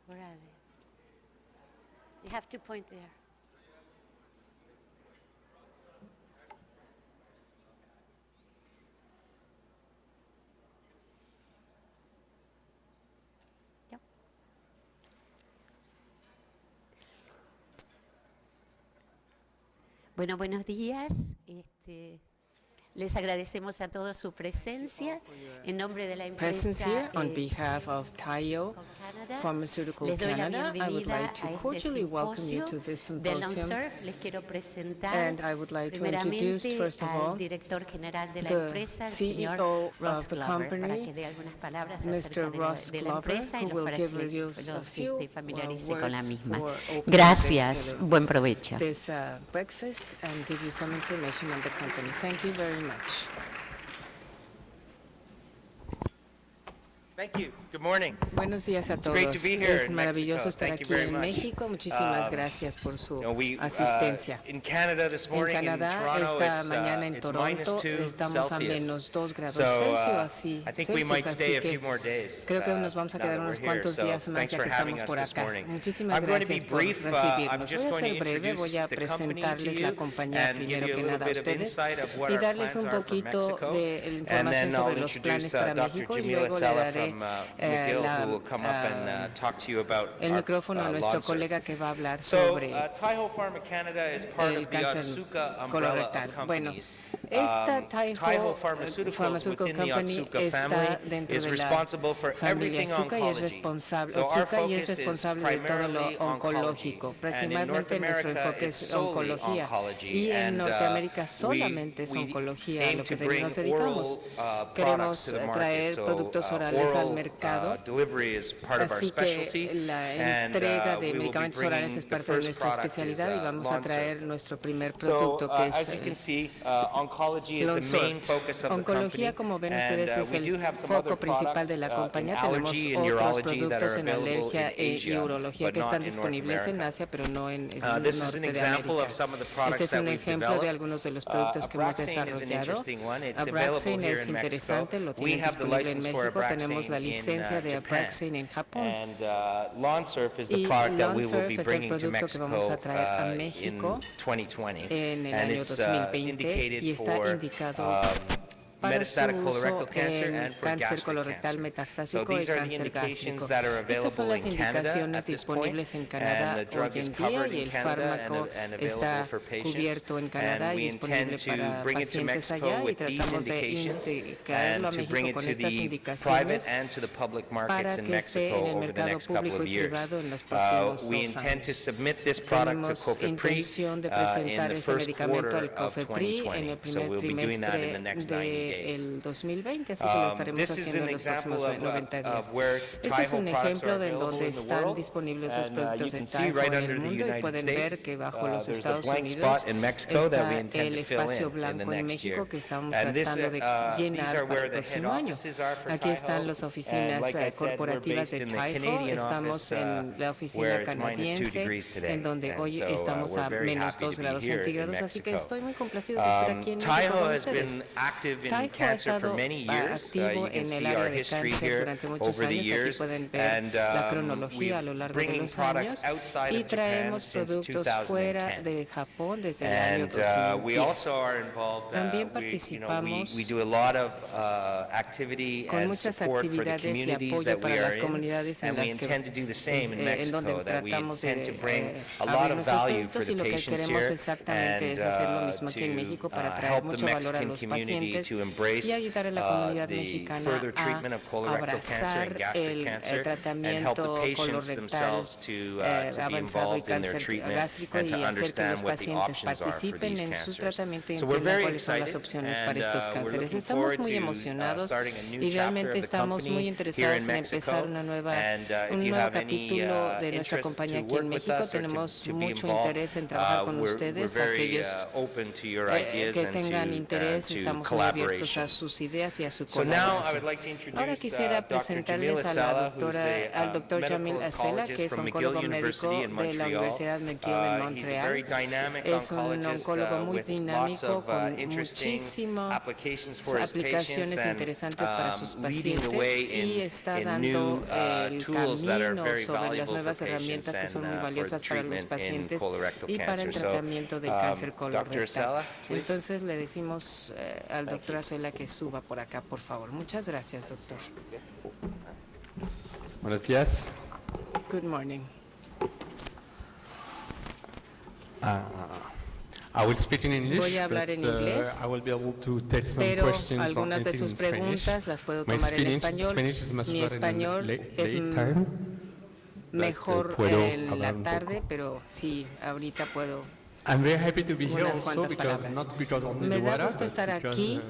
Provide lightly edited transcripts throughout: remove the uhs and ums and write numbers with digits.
Where are they? You have to point there. Yep. Bueno, buenos días. Les agradecemos a todos su presencia en nombre de la presence empresa here on behalf of Taiho Pharmaceutical Les doy la Canada. I would bienvenida like to a este cordially welcome you to simposio this de symposium, LONSURF. Les quiero presentar and I would like to introduce, primeramente first of al all, director general de la the empresa, el CEO señor Ross of the Glover, para company, que dé algunas palabras Mr. acerca Ross de la Glover, empresa y who will give you los a few familiarice con la words misma. for opening Gracias, buen provecho. this breakfast and give you some information on the company. Thank you very much. Thank you. Good morning. Buenos días a It's great todos. to be here Es in maravilloso Mexico. estar Thank you aquí very en much. México. Muchísimas gracias por su asistencia. In Canada this En morning, Canadá, in Toronto, esta mañana en it's minus Toronto 2 estamos a Celsius. menos 2 grados So, Celsius, I think we might así stay a que few more days. creo que nos vamos a now quedar that unos we're here. cuantos So, días más thanks ya for que having estamos us por this acá. morning. Muchísimas I'm going to be gracias por brief. I'm recibirnos. just Voy a going to ser breve, introduce voy a the company to presentarles la you compañía and give primero you a que little nada a bit of ustedes insight of what y our darles plans un are for poquito Mexico. de And información then I'll sobre los planes introduce para Dr. México y Jamila luego le Sella daré from McGill, who will come up and talk to you about el micrófono a nuestro LONSURF. colega que va a hablar So, sobre Taiho Pharma Canada is part el of the cáncer Otsuka umbrella colorectal. of Bueno, companies. esta Taiho Pharmaceuticals Pharmaceutical within the Company Otsuka está family dentro is de la responsible for familia everything Otsuka y es oncology. responsable, So our Otsuka y es focus is responsable de todo lo primarily oncology. oncológico. And in North Principalmente nuestro America, enfoque it's es solely oncología oncology. y en And Norteamérica solamente es we oncología a aim lo to que bring nos oral dedicamos. products Queremos to the market. traer So productos orales al oral mercado. delivery is part of our Así specialty. que la And entrega we de will be medicamentos orales bringing es the parte de first nuestra product is especialidad y vamos a traer LONSURF. nuestro primer So, producto que as es you can see, oncology is the LONSURF. main focus of the Oncología, company. como ven And ustedes, es we do el have some foco other principal de products la in compañía. Tenemos allergy and otros urology that are productos en available alergia in y Asia, urología but que not están in North disponibles en America. Asia, pero no en el This is norte an de example América. of some of the Este products es that un we've ejemplo de developed. algunos de los productos que hemos Abraxane is an desarrollado. interesting one. It's available Abraxane here es in Mexico. interesante, lo We tienen have the disponible en license for México. Tenemos la Abraxane licencia in de Japan. Abraxane en Japón. And LONSURF is the Y product that we will LONSURF be es el bringing to producto que vamos a Mexico traer a in México 2020. en el And año it's 2020 indicated y está for indicado para su metastatic uso colorectal cancer en and for cáncer gastric colorectal cancer. So metastásico y these are the cáncer indications gástrico. that are Estas son available las in Canada indicaciones at this point, disponibles en and Canadá the drug hoy is en día covered y in el Canada fármaco and available está for patients. cubierto en Canadá And y we disponible intend to para bring it to pacientes Mexico allá y with these tratamos de indications integrarlo a and to bring México it con to estas the indicaciones private and to the public para markets in que esté Mexico en el over the mercado next couple público of y years. privado en los próximos We 2 intend to años. submit this product to Tenemos COFEPRIS intención de in presentar the este first medicamento quarter al of COFEPRIS en 2020. el So primer we'll be doing that in the trimestre next 90 days. del 2020, así que lo estaremos This is haciendo an en los próximos example 90 días. of where Este es Taiho un products ejemplo are de available donde in the están world. disponibles los And you productos de can see Taiho right en el under the mundo y United pueden States, ver que bajo los there's the Estados blank Unidos spot in Mexico that we está intend el to fill espacio in the blanco en next year. México que estamos And this, tratando de these llenar are para where el the head próximo año. offices are for Aquí están Taiho. las And oficinas like I said, we're corporativas based de in the Taiho. Canadian Estamos office, en la where oficina it's -2 canadiense, degrees today. en donde And hoy so, estamos we're a very menos happy to 2 be grados here in centígrados, así que Mexico. estoy muy complacido de estar aquí en México Taiho con has ustedes. been active in Taiho ha cancer for estado many years. activo You can en el see área our de history cáncer here durante muchos over the años. Aquí years. pueden ver And la cronología a lo largo de bringing los products años outside y of Japan traemos since productos fuera 2010. de Japón desde el año And we 2010. also are involved. También We participamos do a lot of activity con and muchas support for the actividades y communities apoyo that we para are las in, comunidades en and we las que intend to do the same in en donde Mexico. That we tratamos intend to bring de a lot abrir of nuestros value for productos the y lo que patients queremos here, exactamente es and hacer lo mismo aquí en México para traer help the mucho valor a Mexican los community pacientes to embrace y ayudar a la comunidad the mexicana further treatment of a colorectal cancer abrazar and gastric el cancer, and help the tratamiento patients colorectal themselves to be avanzado y involved in their cáncer treatment gástrico and to y hacer que los understand what the pacientes options are for participen these en su cancers. tratamiento y So we're entiendan very cuáles son las excited, opciones para and estos we're cánceres. looking Estamos forward muy to emocionados starting a new y chapter realmente of the estamos muy company here interesados in en empezar Mexico. un And if you nuevo have any capítulo de nuestra interest compañía to aquí en work with México. us or Tenemos to be mucho involved, interés en trabajar con we're ustedes, very aquellos open to your ideas que and tengan interés. to Estamos muy abiertos abiertos a sus ideas y a su So now I would colaboración. like to Ahora introduce quisiera Dr. Jamil presentarles a la Asela, who's doctora, al doctor a Jamil medical Asela, que oncologist es from oncólogo McGill médico University in de la Montreal. Universidad McGill en He's a very Montreal. dynamic Es un oncologist oncólogo muy with lots dinámico of con interesting muchísimas applications for his patients aplicaciones and interesantes para sus leading the pacientes way y está in dando new el tools that are camino very sobre las valuable for nuevas patients herramientas que son muy and for valiosas para los treatment in pacientes colorectal y para el cancer. So, tratamiento del cáncer Dr. colorectal. Asela, please. Entonces le decimos al doctor Asela que suba por acá, por favor. Muchas gracias, doctor. Buenos días. Good morning. I will speak in English, Voy a hablar but, en inglés, I will be able to take some pero questions on algunas de anything sus in Spanish. preguntas las puedo My tomar en español. Spanish is much Mi better in español late es time, mejor puedo en la hablar un tarde, poco. pero sí, ahorita puedo. I'm very happy to be here Unas also cuantas because palabras. not because only Me the da weather, gusto but estar because aquí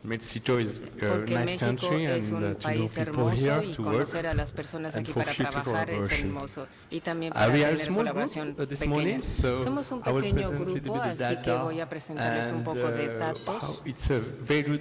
Mexico is a porque nice México country es and un to know país people hermoso here y to conocer work. a las personas and aquí for para future trabajar es collaboration. hermoso y también para We are a tener small colaboración group this pequeña. morning, so Somos un I will pequeño present a little grupo, bit of así que data voy a presentarles un and, poco de how datos. it's a very good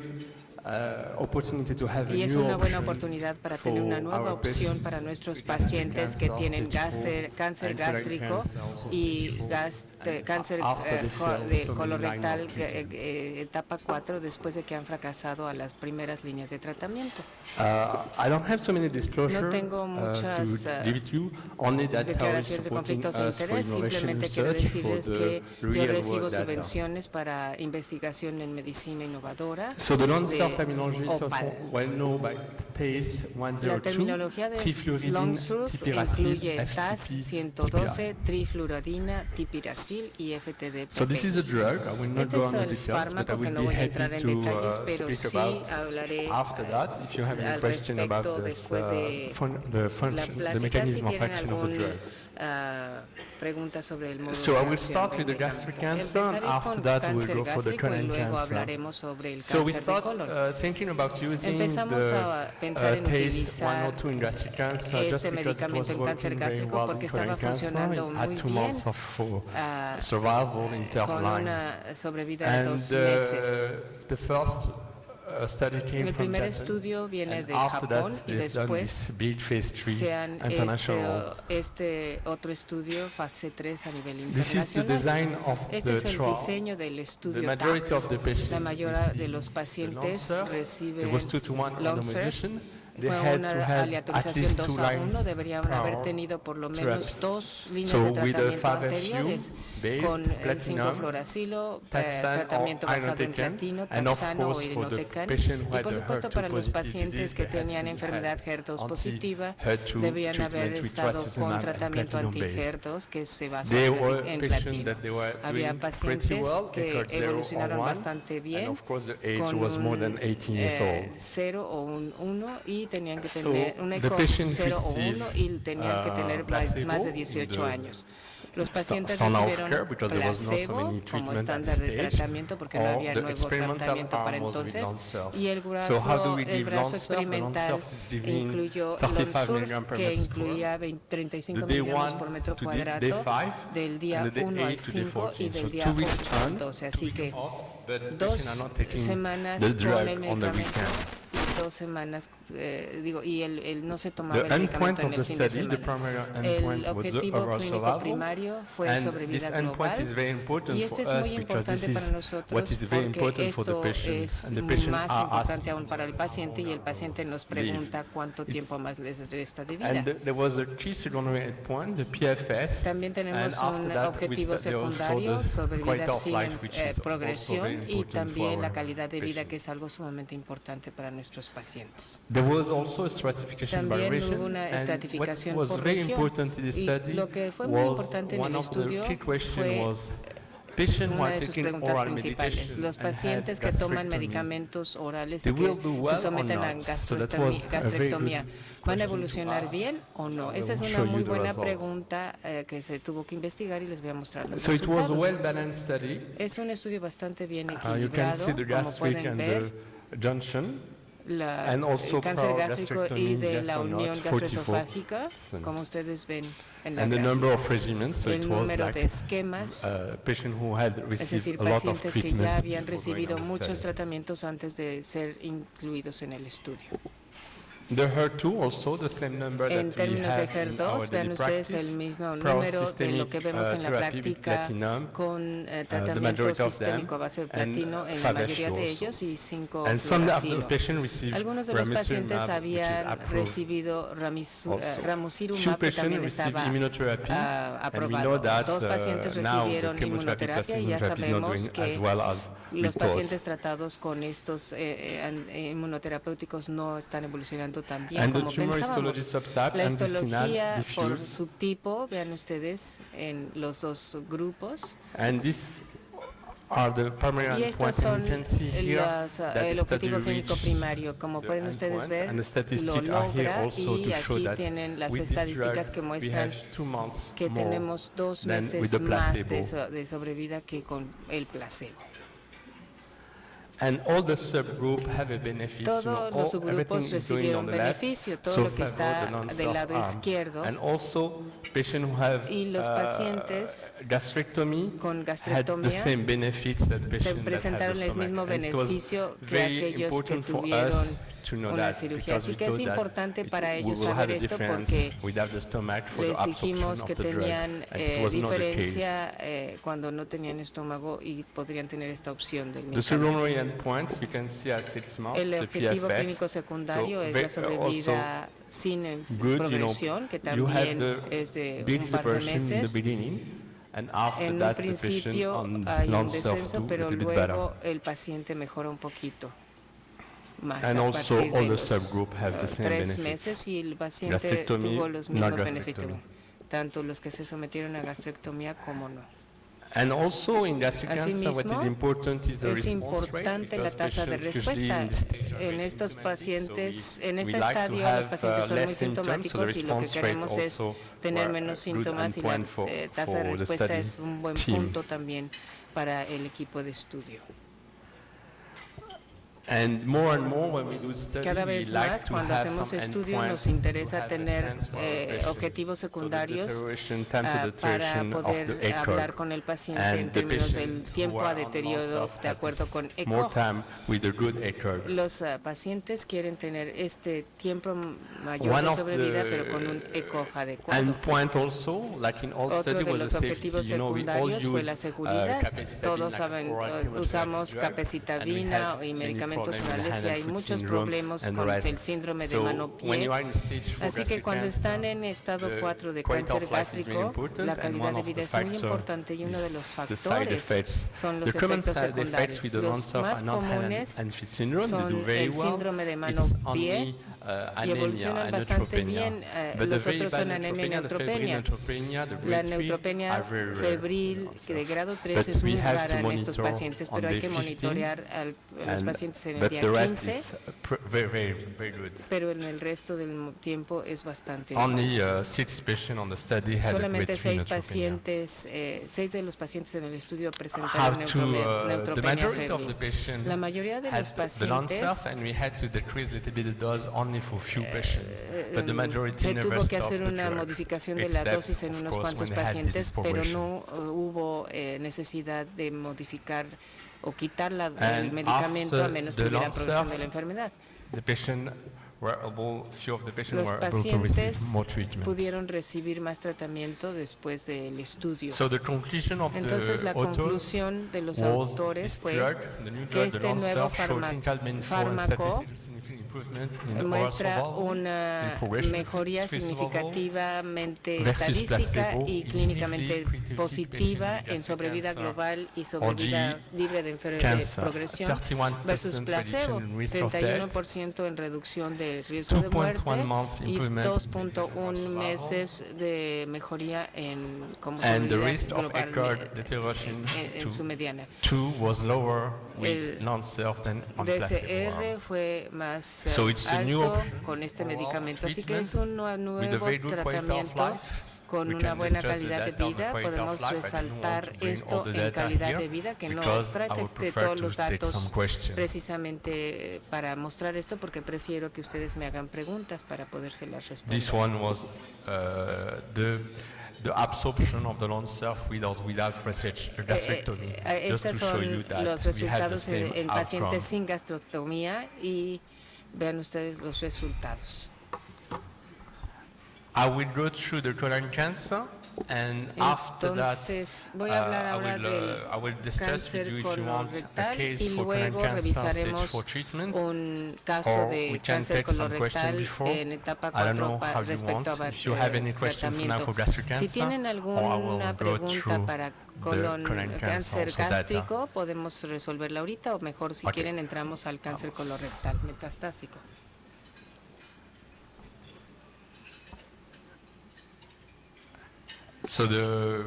opportunity to have a Y es new una buena option oportunidad para tener una for nueva our opción patients para nuestros with gastric pacientes que cancer, tienen stage 4, cáncer and colorectal gástrico cancer, also y stage 4, and cáncer after they fail de so many colorectal lines of treatment. etapa 4 después de que han fracasado a las primeras líneas de tratamiento. I don't have so many disclosures No tengo muchas, to give it you, only that Tao is Declaraciones de supporting conflictos de us for interés, innovation simplemente quiero research for decirles the que yo real recibo world data. subvenciones para investigación en medicina innovadora. So the long de surf terminology is also OPAL. well known by TACE La 102, terminología de trifluoridine, Longsurf tipiracil, incluye TAS FTP, 112, trifluoridina, tipiracil y FTP. So this is a drug. I will not Este go es on the el details, but I fármaco que would no be voy a happy entrar en to detalles, pero speak sí about hablaré after that if you have any al question about respecto this, después de the la function, the plática si mechanism of tienen action of the algún drug. pregunta sobre el modo So de I will acción start del with the medicamento. gastric cancer, and Empezaré after con that we'll cáncer go for the gástrico y colon luego cancer. hablaremos sobre el So we cáncer de start colon. thinking about using Empezamos the a pensar en TACE utilizar 102 in gastric cancer just este because it was medicamento en cáncer working very gástrico well porque in estaba colon cancer. funcionando It had muy 2 bien months of survival in third con line. una sobrevida de And 2 meses. the first study came El from primer Japan, estudio viene and de after that Japón y they've done después this big phase 3 se han international. este otro estudio fase 3 a nivel This is the internacional. design of Este the es el trial. diseño del The estudio majority TACS. of the patients La mayoría de received los the pacientes Longsurf. reciben It was 2-to-1 Longsurf. randomization. They Fue had to una have at aleatorización least 2 2 a lines 1, deberían per haber hour tenido por lo therapy. menos 2 líneas So de with the tratamiento 5-FU anteriores based con el platinum, 5-fluoracilo, taxane tratamiento or basado en irinotecan, platino, and of taxano o course for the irinotecan. patient who Y had por a supuesto HER2 para los positive pacientes disease, que they had tenían to enfermedad have HER2 positiva, anti-HER2 deberían haber treatment with estado con trastuzumab and tratamiento platinum-based. anti-HER2 que se basa There were en patients platino. that they were Había doing pretty pacientes well, que ECOG 0 or evolucionaron 1, bastante bien and of course the age con was more than un 18 years old. 0 o un 1 y tenían que So tener un the ECOG patient 0 o received, 1 y tenían que tener placebo más de 18 in the años. Los pacientes standard of recibieron care because there was not so placebo many como treatment at estándar de stage, tratamiento porque no or había the nuevo experimental tratamiento para arm was with entonces Longsurf. y el So how do we el give brazo Longsurf? The experimental Longsurf is given incluyó 35 Longsurf milligram per que meter square. incluía 35 The day miligramos 1 por metro to day cuadrado 5 del día and the day 1 al 8 to day 5 y 14. del So día 2 weeks 8 al on, 12. Así que off, but the 2 patient are not taking semanas the con drug el on the medicamento weekend. y 2 semanas, y el no se tomaba The el medicamento endpoint en of el the fin de study, the semana. primary El endpoint was the objetivo overall clínico survival. primario fue And sobrevida this endpoint is very important global y este for es us muy because this importante para is nosotros what is very porque important for the esto patient. es And the patient más are importante aún para el paciente y el paciente nos pregunta cuánto It's- tiempo más les resta de vida. And there was a key secondary endpoint, the PFS. También tenemos and after un that, we objetivo there also secundario the sobre quality vida of sin life, which is also very progresión y important for también la our calidad de vida patients. que es algo sumamente importante para nuestros pacientes. There was also a stratification by También region, hubo una and what estratificación was por very región. important in this Y study lo que fue muy was importante en one el of the estudio key questions fue was patients who una are de sus taking preguntas oral principales. medication Los and had pacientes que toman gastrectomy, medicamentos orales they y will que do se well or someten a not? So that was a very gastrectomía, good ¿van a question to evolucionar ask. bien o no? I Esa es will una show muy you the buena results. pregunta que se tuvo que investigar y les voy a mostrar los So it was a resultados. well-balanced study. Es un estudio bastante bien You can equilibrado, see the como gastric pueden and ver. the junction. And also el cáncer for gástrico y gastrectomy, de yes la or not, unión 44. gastroesofágica, como ustedes ven en la And the gráfica. number of regimens, so it El was número like de esquemas, patient who had es decir, received a lot of pacientes que treatment ya habían before going recibido on the muchos study. tratamientos antes de ser incluidos en el estudio. The HER2 also the same number En that we términos de have in our HER2, vean daily ustedes practice. el mismo número de lo que vemos en la therapy with práctica platinum, con the tratamiento majority of them, sistémico a base de and platino en la 5-FU mayoría de also. ellos y 5 And some of the fluoracilo. patients received Algunos de los pacientes ramucirumab, which is habían approved recibido also. ramucirumab, Few que patients también received estaba immunotherapy, and we know aprobado. that 2 pacientes now the recibieron chemotherapy inmunoterapia plus y ya immunotherapy is not sabemos doing que as well as we los thought. pacientes tratados con estos inmunoterapéuticos no están evolucionando tan bien And the como tumor pensábamos. histology subtype La and distinal histología por diffuse, subtipo, vean ustedes en los dos grupos. and these are the primary Y estos endpoints, and son you can see here that the el study objetivo clínico reached primario. Como the pueden ustedes endpoint, ver, and the lo statistics are here logra also y to show aquí that tienen las with this estadísticas drug que we muestran have 2 months que more tenemos 2 than with meses the más placebo. de sobrevida que con el placebo. And all the subgroup have a benefit. Todos los everything subgrupos is going on recibieron the left, beneficio, todo so lo que favor está the non-self del lado arm. izquierdo. And also, patients who have Y los pacientes gastrectomy con had the gastrectomía same benefits that patients that have presentaron the el stomach. mismo And it was beneficio que very aquellos que important for tuvieron us to know una that, cirugía. because Así we que es thought that importante para we ellos will have saber a esto difference porque without the stomach for the les absorption dijimos of que the drug, tenían and it was not the case. diferencia cuando no tenían estómago y podrían tener esta opción del The medicamento. secondary endpoint you can see at 6 months, El the objetivo PFS. clínico secundario So es very- la sobrevida sin good, progresión, que you have también the es de big un par de separation in the meses. beginning, and after En un that the patient principio on hay un non-self descenso, do a pero little bit better. luego el paciente mejora un poquito más And a also partir all de the los subgroup have the same 3 benefits. meses y el paciente Gastrectomy, tuvo los no mismos beneficios, gastrectomy. tanto los que se sometieron a gastrectomía como no. And also in gastric cancer, what is Asimismo, important is the es response rate, importante la because tasa de patients usually respuesta. in this stage are En very estos symptomatic, pacientes, so en we este like to estadio los have, pacientes son muy less symptoms, so the sintomáticos y lo que response rate queremos es also tener were menos a good síntomas y la endpoint for tasa de the respuesta study es un buen team. punto también para el equipo de estudio. And more when we do study, Cada we vez like más, to cuando have hacemos some estudio, endpoint nos to interesa have a tener sense for our patient. objetivos So the secundarios deterioration, time to para deterioration of poder the ECOG. hablar con el paciente And en the términos del patient tiempo who a are on deterioro non-self de has acuerdo this con more ECOG. time with the good ECOG. Los pacientes quieren tener este tiempo mayor One de of sobrevida, the pero con un ECOG adecuado. endpoint also, like in all Otro study, de was los the safety. objetivos You know, we all secundarios fue la use seguridad. capecitabine, Todos like saben, oral chemotherapy usamos drug, and we capecitabina have y many medicamentos problems with orales y hand and hay foot muchos syndrome problemas and the con rest. el síndrome de So when mano-pie. you are in stage 4 Así que gastric cuando cancer, están en estado the 4 de quality cáncer of life is very gástrico, important, la and calidad one de of the vida es muy factors importante y uno de los is the side factores effects. son los The common efectos side effects secundarios. with the Los non-self más are not hand comunes and foot syndrome. They do son very el well. síndrome de It's mano-pie only y anemia evolucionan and bastante neutropenia. bien. But the Los very otros bad son anemia y neutropenia, neutropenia. the La grade 3 neutropenia are very rare. febril de grado 3 But es we muy have rara to en estos monitor pacientes, on pero hay day que 15, monitorear a los pacientes en el but día the rest 15, is very good. pero en el resto del tiempo es bastante Only 6 patients on the study had a grade Solamente 3 6 neutropenia. pacientes, 6 de los pacientes en el estudio How presentaron to, the neutropenia majority of the febril. patients La mayoría de had los the non-self, pacientes and we had to decrease a little bit the dose only for few patients. But the majority se never tuvo que stopped hacer the una drug, modificación de la except, dosis en of unos course, cuantos when they had pacientes, disease pero progression. no hubo necesidad de modificar o quitar el And medicamento a after menos que the hubiera progresión de non-self, la enfermedad. The patient were able, few of the patients Los were able to receive pacientes more treatment. pudieron recibir más tratamiento después del estudio. So the conclusion of Entonces the la authors conclusión de los was autores this fue drug, the new que drug, the este nuevo non-self, showed clinical meaningful and fármaco statistically significant improvement in overall muestra survival, una in progression mejoría free survival, significativamente versus estadística placebo y in clínicamente heavily pretreated positiva patients with en sobrevida gastric global y cancer sobrevida or libre de cancer, progresión 31% versus placebo, reduction in risk of death, 31% en reducción de riesgo de 2.1 muerte months y improvement in 2.1 meses de mejoría en como and the sobrevida risk of global ECOG deterioration en su to mediana. 2 was lower with El non-self than on placebo DCR arm. fue más So it's a new alto option con este for medicamento, así que treatment es un with a nuevo very good quality of tratamiento life con We una can buena discuss the calidad de data on the vida. quality of Podemos life. I didn't want resaltar to bring all esto the en data calidad here de vida, que no because I trate would de prefer todos to los take datos some questions. precisamente para mostrar esto, porque prefiero que ustedes me hagan preguntas para podérselas responder. This one was the absorption of the lung surf without gastrectomy. Just to Estos show son you that los we had the resultados same en outcome. pacientes sin gastroctomía y vean ustedes los resultados. I will go through the colon cancer, and after that, Entonces, voy a hablar ahora del I will discuss with cáncer you if you want a colorectal case y for colon luego cancer stage revisaremos 4 treatment. un caso or de we can cáncer take some question colorectal before. en etapa I don't 4 know how you respecto want. a If you have any question for now tratamiento. for gastric Si cancer, tienen or I will alguna go pregunta through para colon cáncer cancer, so data. gástrico, podemos resolverla ahorita, o mejor si Okay. quieren entramos al cáncer colorectal metastásico. So the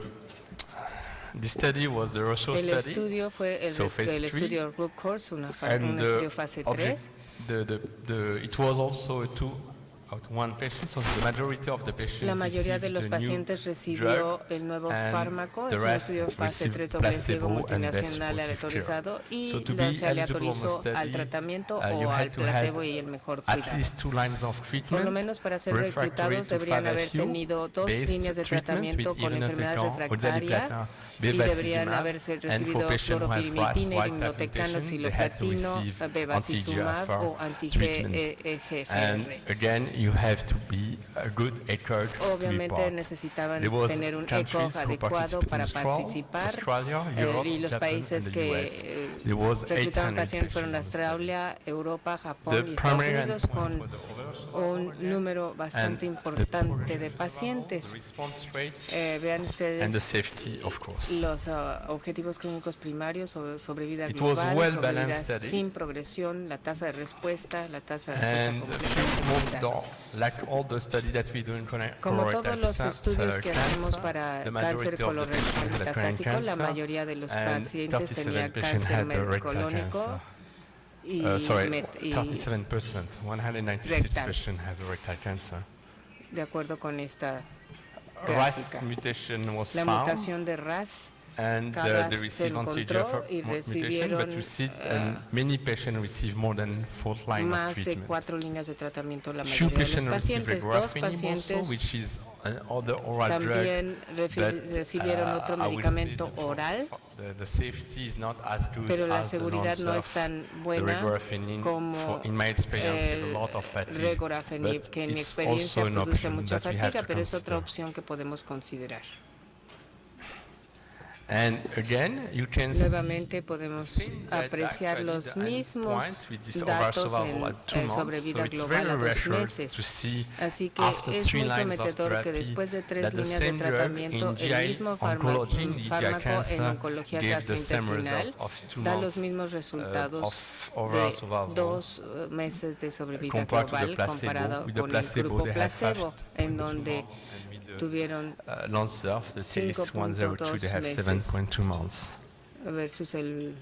study was the Rousseau El study. estudio fue So phase el 3, estudio Root Course, un and estudio fase 3. it was also one patient, so the majority of the patients La mayoría de received los the new pacientes recibió drug, el nuevo and fármaco, the es un rest estudio fase received 3 doble ciego placebo and best multinacional supportive aleatorizado care. y So to se be eligible on the aleatorizó al study, tratamiento you o had al to have placebo y el mejor at cuidado. least 2 lines of Por lo treatment, menos para ser refractory reclutados to deberían haber 5FU, tenido 2 based líneas de treatment tratamiento with con enfermedad irinotecan, refractaria oxaliplatin, y deberían bevacizumab, haberse and for recibido patients who have RAS clorofilimetina, wild-type irinotecan, mutation, they had to oxaliplatino, receive bevacizumab o treatment. And anti-GFR. again, you have to be a good ECOG to be Obviamente part. necesitaban There was tener un countries ECOG who adecuado participated in para this trial, participar Australia, Europe, y los Japan, países and the US. que There was reclutaban 800 pacientes fueron patients on the study. Australia, Europa, The Japón y Estados primary Unidos endpoint con was the overall survival un again, número and bastante the importante de progression-free survival, pacientes. the response rate, Vean and the ustedes safety, of course. los objetivos clínicos primarios, sobrevida It was a global, well-balanced sobrevida study. sin progresión, la tasa de respuesta, la tasa de And respuesta a completa y few more, comunitaria. like all the studies that we do in Como colorectal todos los estudios que hacemos cancer, para the cáncer majority of the colorectal patients had colon metastásico, la cancer, mayoría de los and pacientes 37 tenían patients cáncer had the rectal colónico cancer. y, Sorry, y 37%, 196 rectal. patients have rectal cancer. de acuerdo con esta RAS gráfica. mutation was La found, mutación de RAS and cada they se received encontró anti-GFR y mutation, recibieron but you see, and many patients receive more than 4 lines of más de treatment. 4 líneas de tratamiento la Few mayoría de los patients received pacientes. Dos regorafenib also, pacientes which is another oral drug. también But, recibieron otro I will say medicamento the oral, the safety is not as good pero la as the seguridad no es non-surf. tan The buena regorafenib, como in my experience, give a el lot of fatigue, regorafenib, but que en mi it's experiencia also an produce option mucha that we have fatiga, to pero es otra consider. opción que podemos considerar. And again, you can Nuevamente podemos see that apreciar actually los the mismos endpoint with this overall datos survival at 2 en months, sobrevida so it's global a very 2 reassuring meses. to see Así que after es 3 muy lines of prometedor que therapy después de 3 that the líneas de same drug tratamiento, in el GI mismo oncology, in GI fármaco en cancer, oncología gave the same gastrointestinal result of 2 da los months mismos resultados of overall de survival 2 meses de sobrevida compared to the global placebo. comparado With the con el placebo, grupo they had placebo, 5.2 en donde months, and with the tuvieron non-surf, the case 102, they have 5.2 7.2 months. versus el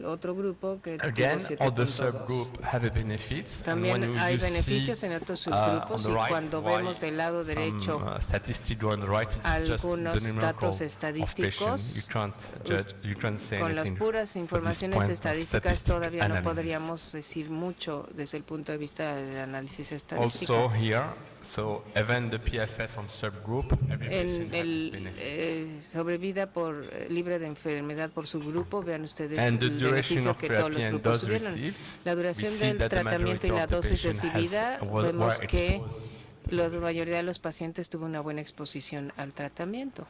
otro grupo que tuvo Again, other 7.2. subgroup have benefits. And También when hay you beneficios see, en otros on subgrupos the y right, cuando why vemos del lado some, derecho statistic on the right, it's just the algunos numerical datos of estadísticos, patient. You can't judge, you can't say con las anything puras for this informaciones point of estadísticas statistic todavía no analysis. podríamos decir mucho desde el punto de vista del análisis estadístico. Also here, so even the PFS on subgroup, every En patient has el benefits. sobrevida por libre de enfermedad por su grupo, vean ustedes And the el duration beneficio of que todos therapy los and grupos dose tuvieron. received, La we duración see del that the tratamiento y majority la of the dosis patient recibida, were vemos que exposed. la mayoría de los pacientes tuvo una buena exposición al tratamiento.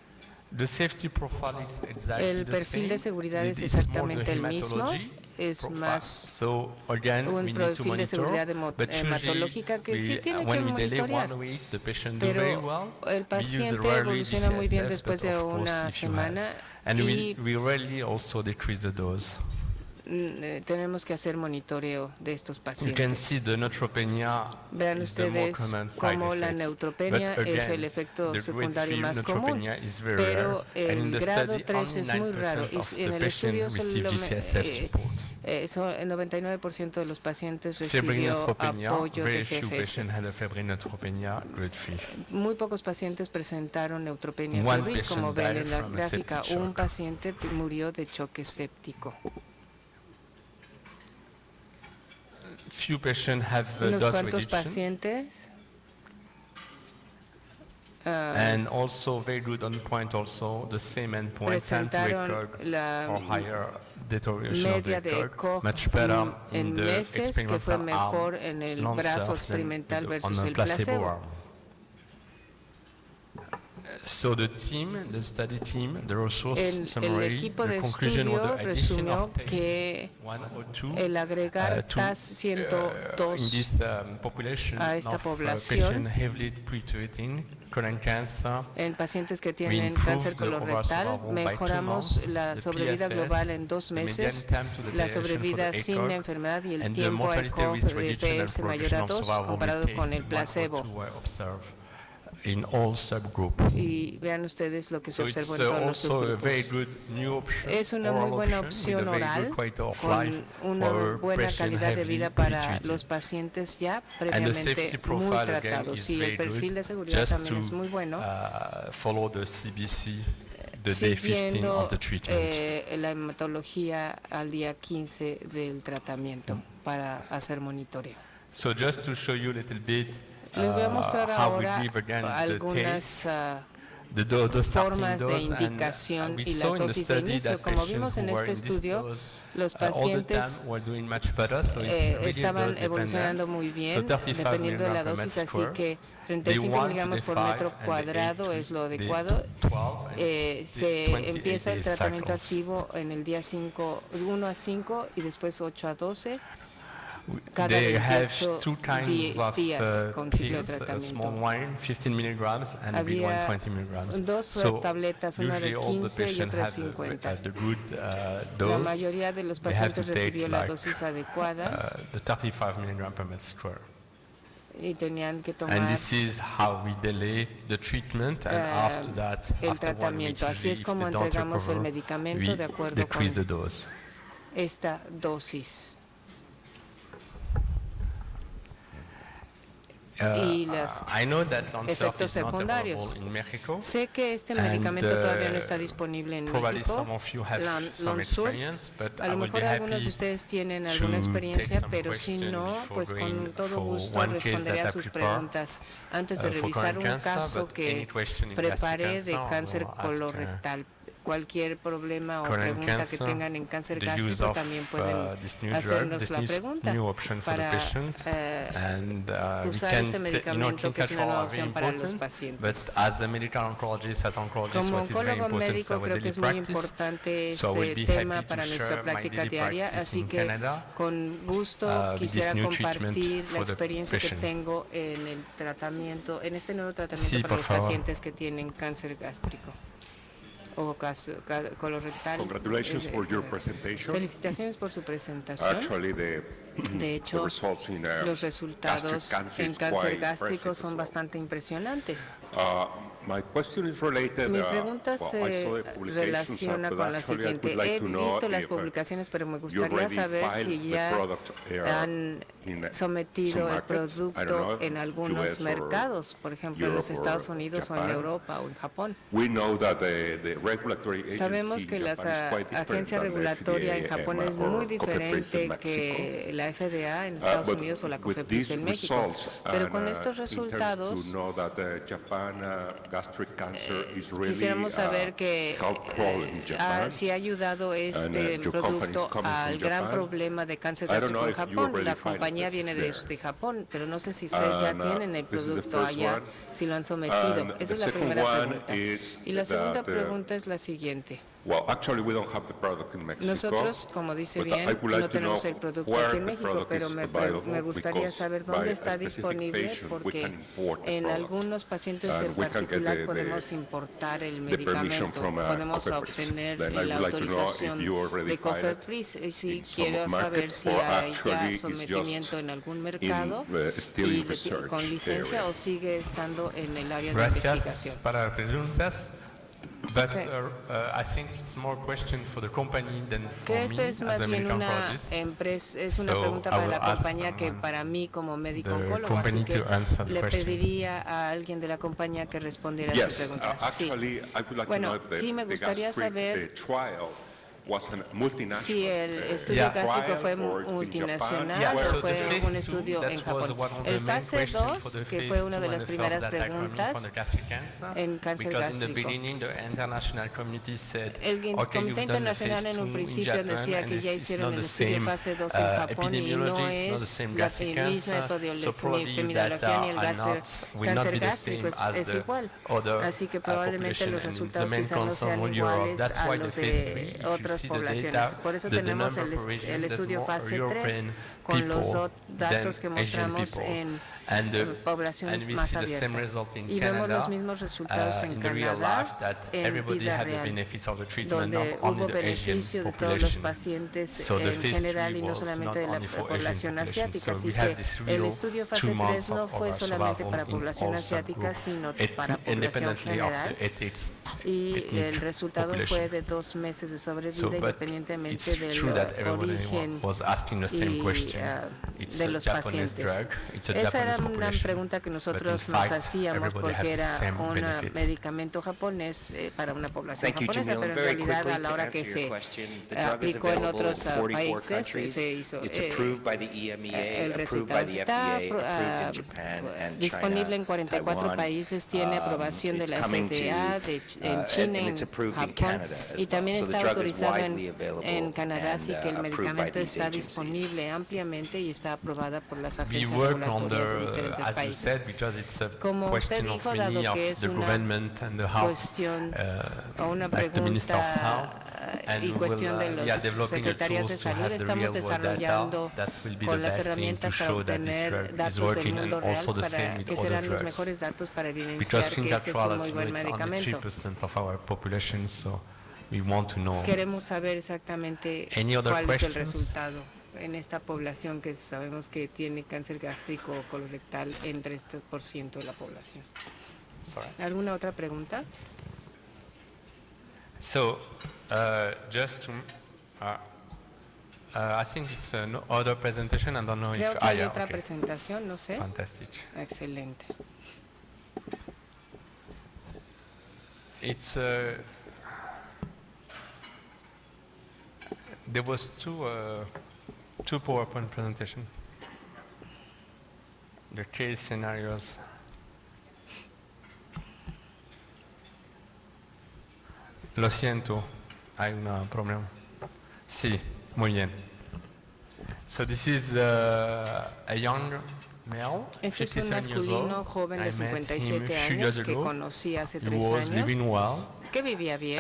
The safety profile is exactly El the perfil de same. seguridad es It is more the exactamente el mismo, hematology es profile. más So again, un we need to perfil de monitor, seguridad but usually hematológica que sí tiene que when we delay monitorear. 1 week, the patient do very Pero well. el We use paciente rarely evoluciona muy bien G-CSF, después but de of course, una if you have. semana And y we rarely also decrease the dose. tenemos que hacer monitoreo de estos You can pacientes. see the neutropenia Vean is the more ustedes common side cómo la effects. neutropenia But es again, el efecto the grade secundario 3 más común, neutropenia is very pero rare, and in el the grado study, 3 only es muy raro. 9% of Y en the el estudio patients receive G-CSF support. el 99% de los pacientes Febrile recibió neutropenia, apoyo de very few GFS. patients had a febrile neutropenia, grade 3. Muy pocos pacientes presentaron neutropenia One febril, como patient ven died en la from a gráfica. septic Un shock. paciente murió de choque séptico. Few patients have Unos dose cuantos reduction, pacientes and also very good on point also, the same endpoint, time to presentaron ECOG la or higher deterioration of the media de ECOG, ECOG much better en in the meses, que fue experimental mejor arm, en el long brazo surf than experimental on versus the el placebo placebo. arm. So the team, the study team, the resource El summary, equipo the de conclusion was estudio the addition resumió of TACE que 102 el agregar to, TAS 102 in this population a esta of población patients heavily pretreating colon cancer, en pacientes que we tienen improved cáncer the overall colorectal, survival by 2 mejoramos months, la the sobrevida PFS, global en 2 the median meses, time to la deterioration for sobrevida the sin ECOG, la enfermedad y el and the tiempo a mortality ECOG risk de reduction and PS mayor a progression of 2 survival comparado with con TACE el placebo. 102 were observed in all subgroups. Y vean ustedes lo que se So it's observó en todos los also a very subgrupos. good new option, Es una muy oral buena option with opción a very oral good quality of con life una for buena patients calidad de heavily vida para pretreated. los pacientes ya And the previamente safety muy profile again tratados. is Y el very perfil good, de seguridad just también es muy to bueno. follow the CBC, the day 15 Siguiendo of the treatment. la hematología al día 15 del tratamiento para hacer monitoreo. So just to show you a little bit Les voy a mostrar how we ahora give again the algunas taste, the starting formas de dose, and indicación we y saw las in the dosis de study inicio. that Como patients vimos en who were este in this estudio, dose los all the pacientes time were doing much better, so it's really estaban dose evolucionando dependent. muy So bien 35 dependiendo de la milligram per dosis, metro así square. que Day 35 1 to miligramos day por 5 metro and day cuadrado 8 es lo to day adecuado. 12 and Se 28 empieza el day tratamiento cycles. activo en el día 1 a 5 y después 8 a 12. Cada They have 28 two kinds of días con ciclo de pills, a tratamiento. small wine, 15 milligrams, and a big one, Había 20 milligrams. dos So tabletas, una de usually all the 15 y patients otra de have 50. the good La dose. mayoría de los They have to pacientes take recibió la like dosis adecuada the 35 milligram per meter square. y tenían que And tomar this is how we delay the treatment, and after that, el after 1 week, tratamiento. Así usually es if como they don't entregamos el recover, medicamento we de acuerdo decrease the con dose. esta dosis. Y las I know that Lonsurf efectos is not secundarios. available in Mexico. Sé que este And, medicamento todavía no está disponible en Probably México. some of you have some Lonsurf. experience, but A I lo will be mejor algunos de happy ustedes tienen alguna to experiencia, take some pero si question no, before pues going con todo for gusto one case responderé that a I sus prepare, preguntas antes de for revisar colon un cancer, caso but any que question in gastric preparé de cancer, I cáncer will ask, colorectal. Cualquier problema o colon pregunta que cancer, tengan en cáncer the use gástrico of también pueden this new drug, hacernos this la pregunta new option for the para patient, and we usar can, este medicamento que es una nueva opción para los pacientes. but as a medical oncologist, as oncologist, Como what is very oncólogo important is médico our creo que daily es muy practice. importante So I will este be tema happy to para nuestra share my práctica daily diaria, practice así in que Canada, con gusto with this quisiera new treatment compartir la for the experiencia que patient. tengo en el tratamiento, en este nuevo tratamiento Sí, para por los favor. pacientes que tienen cáncer gástrico o colorectal. Congratulations for your presentation. Felicitaciones por su presentación. Actually, De the hecho, results in los resultados en cáncer gástrico impressive son as well. bastante impresionantes. My question is related. Mi pregunta I saw se the publications, relaciona but con la actually I would siguiente. like He to know visto las if, publicaciones, pero me you gustaría already saber filed si the ya product, han in sometido some el markets. I don't producto know, en algunos US or mercados, por ejemplo en los Europe or Estados Unidos o en Japan. Europa o en Japón. We know that the regulatory agency Sabemos que in la Japan is quite different agencia than the regulatoria en FDA, Japón EMA, es muy or COFEPRIS in diferente que la FDA en Estados But Unidos o la with COFEPRIS these en México. results Pero and, con estos in terms resultados to know that Japan gastric cancer is really quisiéramos saber que health problem in Japan. si ha ayudado este your company is producto coming from al gran Japan. problema de cáncer I don't gástrico know en if you Japón. already La filed compañía it viene there. de Japón, pero no sé si ustedes ya And, tienen el this is the producto first allá, one. si lo han sometido. And Esa the es la second primera one pregunta. is Y la segunda that, pregunta es la siguiente. Well, actually, we don't have the product in Mexico. Nosotros, como dice but bien, I would like no to know tenemos el producto where aquí en the México, product pero is me available, gustaría because saber by dónde a está specific disponible, patient, we porque can import the en product. algunos pacientes And en we can get particular podemos importar el the permission medicamento, from podemos COFEPRIS. obtener Then I la would like to know if autorización you already de filed COFEPRIS. Y sí, in some quiero market, saber si or hay actually ya it's sometimiento just en algún mercado still y in research con licencia area. o sigue estando en el área de Gracias investigación. para las preguntas. But Okay. I think it's more question for the company than for Creo me esto es as más a bien medical una oncologist. empresa, es una So, pregunta I para will la ask compañía que someone para mí como médico the oncólogo, así company que to answer the le questions. pediría a alguien de la compañía que respondiera a su Yes, pregunta. Sí. actually, I would like Bueno, to know if sí me the gustaría gastric saber trial was a multinational si el estudio Yeah. gástrico fue trial, or in multinacional Yeah, Japan, so o the fue phase un 2, estudio that en was Japón. one of the El main fase questions 2, for the que phase fue una 2 de and las the primeras first data coming preguntas from the gastric cancer, en cáncer because in the gástrico. beginning the international community said, El okay, Comité you've done the Internacional phase en un 2 in principio Japan, decía and que this ya is hicieron not el the estudio same fase 2 en Japón y no epidemiology, it's not the es same la gastric misma cancer, so probably your epidemiología data ni el are not, will not cáncer be the gástrico same as es the igual. other Así que probablemente population, los and the resultados main quizás no concern sean will Europe. iguales That's a why the los phase 3, de if you otras see the poblaciones. data, Por eso the tenemos number per el region, there's estudio more fase 3 European con los people datos que than Asian mostramos people. en And población we más see the same abierta. result in Y vemos Canada, los mismos resultados en in the real life, Canadá, that en everybody vida had the real, benefits of the treatment, donde not only hubo the Asian beneficio de todos los population. pacientes So the en phase general 3 y no was solamente de not la only for población Asian population. asiática. So Así we have que this el real estudio 2 fase 3 months no of fue our solamente survival para in población all asiática, subgroups, sino para población independently of general. the ethics, Y ethnic el resultado population. fue de 2 meses de So, sobrevida, but independientemente it's del true that everybody origen was asking the same y, question. It's de a los Japanese pacientes. drug, it's a Esa era Japanese una population. pregunta que But in nosotros nos fact, hacíamos everybody porque has the era same un benefits. medicamento japonés para una población Thank you, japonesa, Jamil. pero en Very realidad quickly, a la to hora que answer your se question, the drug is aplicó en available in otros 44 países countries. se hizo It's approved by the EMEA, el approved resultado by the está FDA, approved in Japan and disponible en China, 44 Taiwan. países, tiene aprobación de It's la coming FDA en China, and it's en approved in Japón Canada as y también well. So the está drug is autorizado widely available en Canadá, así que el and, approved by medicamento these está agencies. disponible ampliamente y está aprobada por las We agencias work on regulatorias de the, diferentes as you países. said, because it's a Como usted question of dijo, dado many que of es the una government and the how, cuestión o una like the Minister of pregunta Health, and y we cuestión de will, los we are developing the secretarias de tools to salud, have the estamos real world desarrollando data. That will be the con las best thing to herramientas para show that this obtener drug is datos del working, and mundo real, also the para same with que other serán los drugs. mejores datos para Because evidenciar que este es un Fingatrol, muy as you know, buen it's only medicamento. 3% of our population, so we want to know. Queremos saber exactamente Any other cuál es el questions? resultado en esta población que sabemos que tiene cáncer gástrico o colorectal en 3% de la población. Sorry. ¿Alguna otra pregunta? So, just to, I think it's no other presentation. I don't know Creo if que hay yeah, otra okay. presentación, no sé. Fantastic. Excelente. It's there was two PowerPoint presentation. The case scenarios. Lo siento, hay un problema. Sí, muy bien. So this is a young male, Este es un 57 years masculino old. joven I de met him 57 a few años years que ago. conocí hace He 3 was años, living well. que vivía bien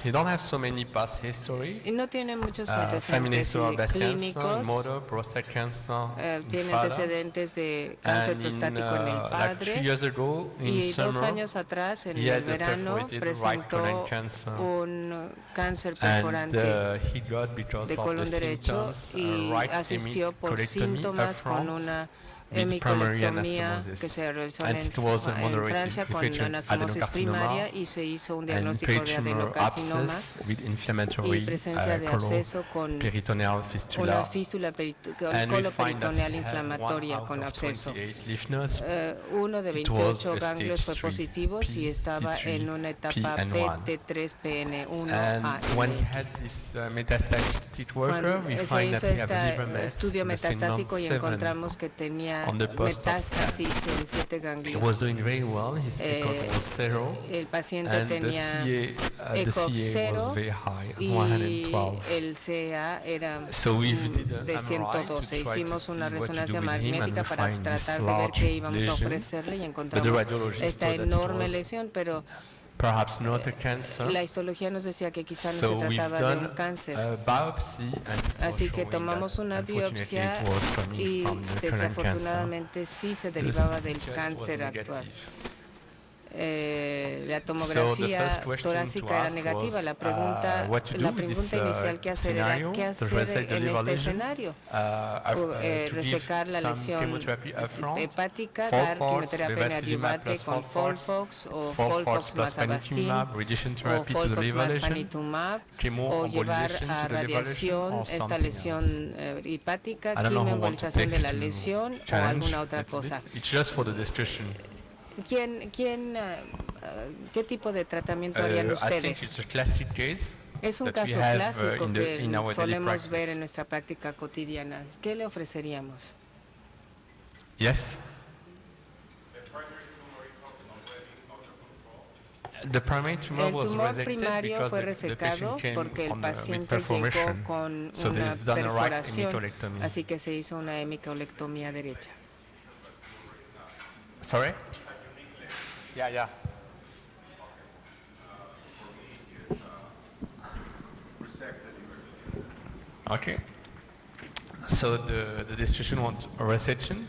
He don't have so many past history. y no tiene muchos Family antecedentes history of breast cancer, clínicos. mother, prostate cancer, Tiene father. antecedentes de cáncer And prostático en el like 2 padre years ago, in y 2 summer, años atrás, en he had el verano, perforated right presentó colon cancer. un cáncer And perforante he got, because de of colon the derecho symptoms, y right asistió por hemicolectomy síntomas con upfront una with primary hemicolectomía anastomosis. que se realizó And en it was a en moderate Francia con infiltrate anastomosis adenocarcinoma primaria y se hizo un and diagnóstico de peritumor adenocarcinoma abscess with y inflammatory presencia de absceso con peritoneal una fistula. fístula And we find that coloperitoneal he had inflamatoria 1 con out of absceso. 28 lymph nodes. Uno de It was 28 a ganglios fue stage 3 positivo y estaba T3, en una etapa PN1. PT3PN1 And when he has this metastatic worker, we se find that hizo he have liver este mets estudio in the signal metastásico y 7. encontramos que tenía on the post-op metástasis en 7 He ganglios. was doing very well. His ECOG was 0. El paciente And the tenía CA ECOG was 0 very high, y 112. el CA era So we did an de MRI to 112. try to Hicimos una see what to resonancia do with him, and magnética we para find this tratar de ver large qué íbamos a lesion. ofrecerle y But the encontramos radiologist esta thought that it enorme was lesión, pero perhaps not a cancer. La histología nos decía que quizá no So se we've trataba de un done cáncer. a biopsy and it was Así que showing tomamos that una unfortunately biopsia it was coming y from the current cancer. desafortunadamente sí se The derivaba del test was cáncer actual. negative. La So the tomografía first question to torácica era ask negativa. was, La pregunta what to do with this, inicial que hacer era scenario, qué to hacer resect the en liver este lesion, escenario. to give Resecar la some lesión chemotherapy upfront, hepática, FOLFOX, dar quimioterapia bevacizumab neoadyuvante plus con FOLFOX o FOLFOX plus más Avastin panitumumab, radiation o therapy to the FOLFOX liver más lesion, panitumab chemo o llevar embolization a to the liver lesion, radiación or esta something lesión else. hepática, I don't know who wants to quimioembolización de take la to lesión o challenge alguna otra a little cosa. bit. It's just for the discussion. ¿Qué tipo de tratamiento harían I think it's ustedes? a classic case Es un that we caso have clásico in que our daily solemos ver practice. en nuestra práctica cotidiana. ¿Qué le ofreceríamos? Yes. The primary tumor El was tumor resected primario because fue the resecado patient came porque el on with paciente llegó perforation. con So una they've done a right perforación, hemicolectomy. así que se hizo una hemicolectomía derecha. Sorry? Yeah. Okay. So the decision was a resection,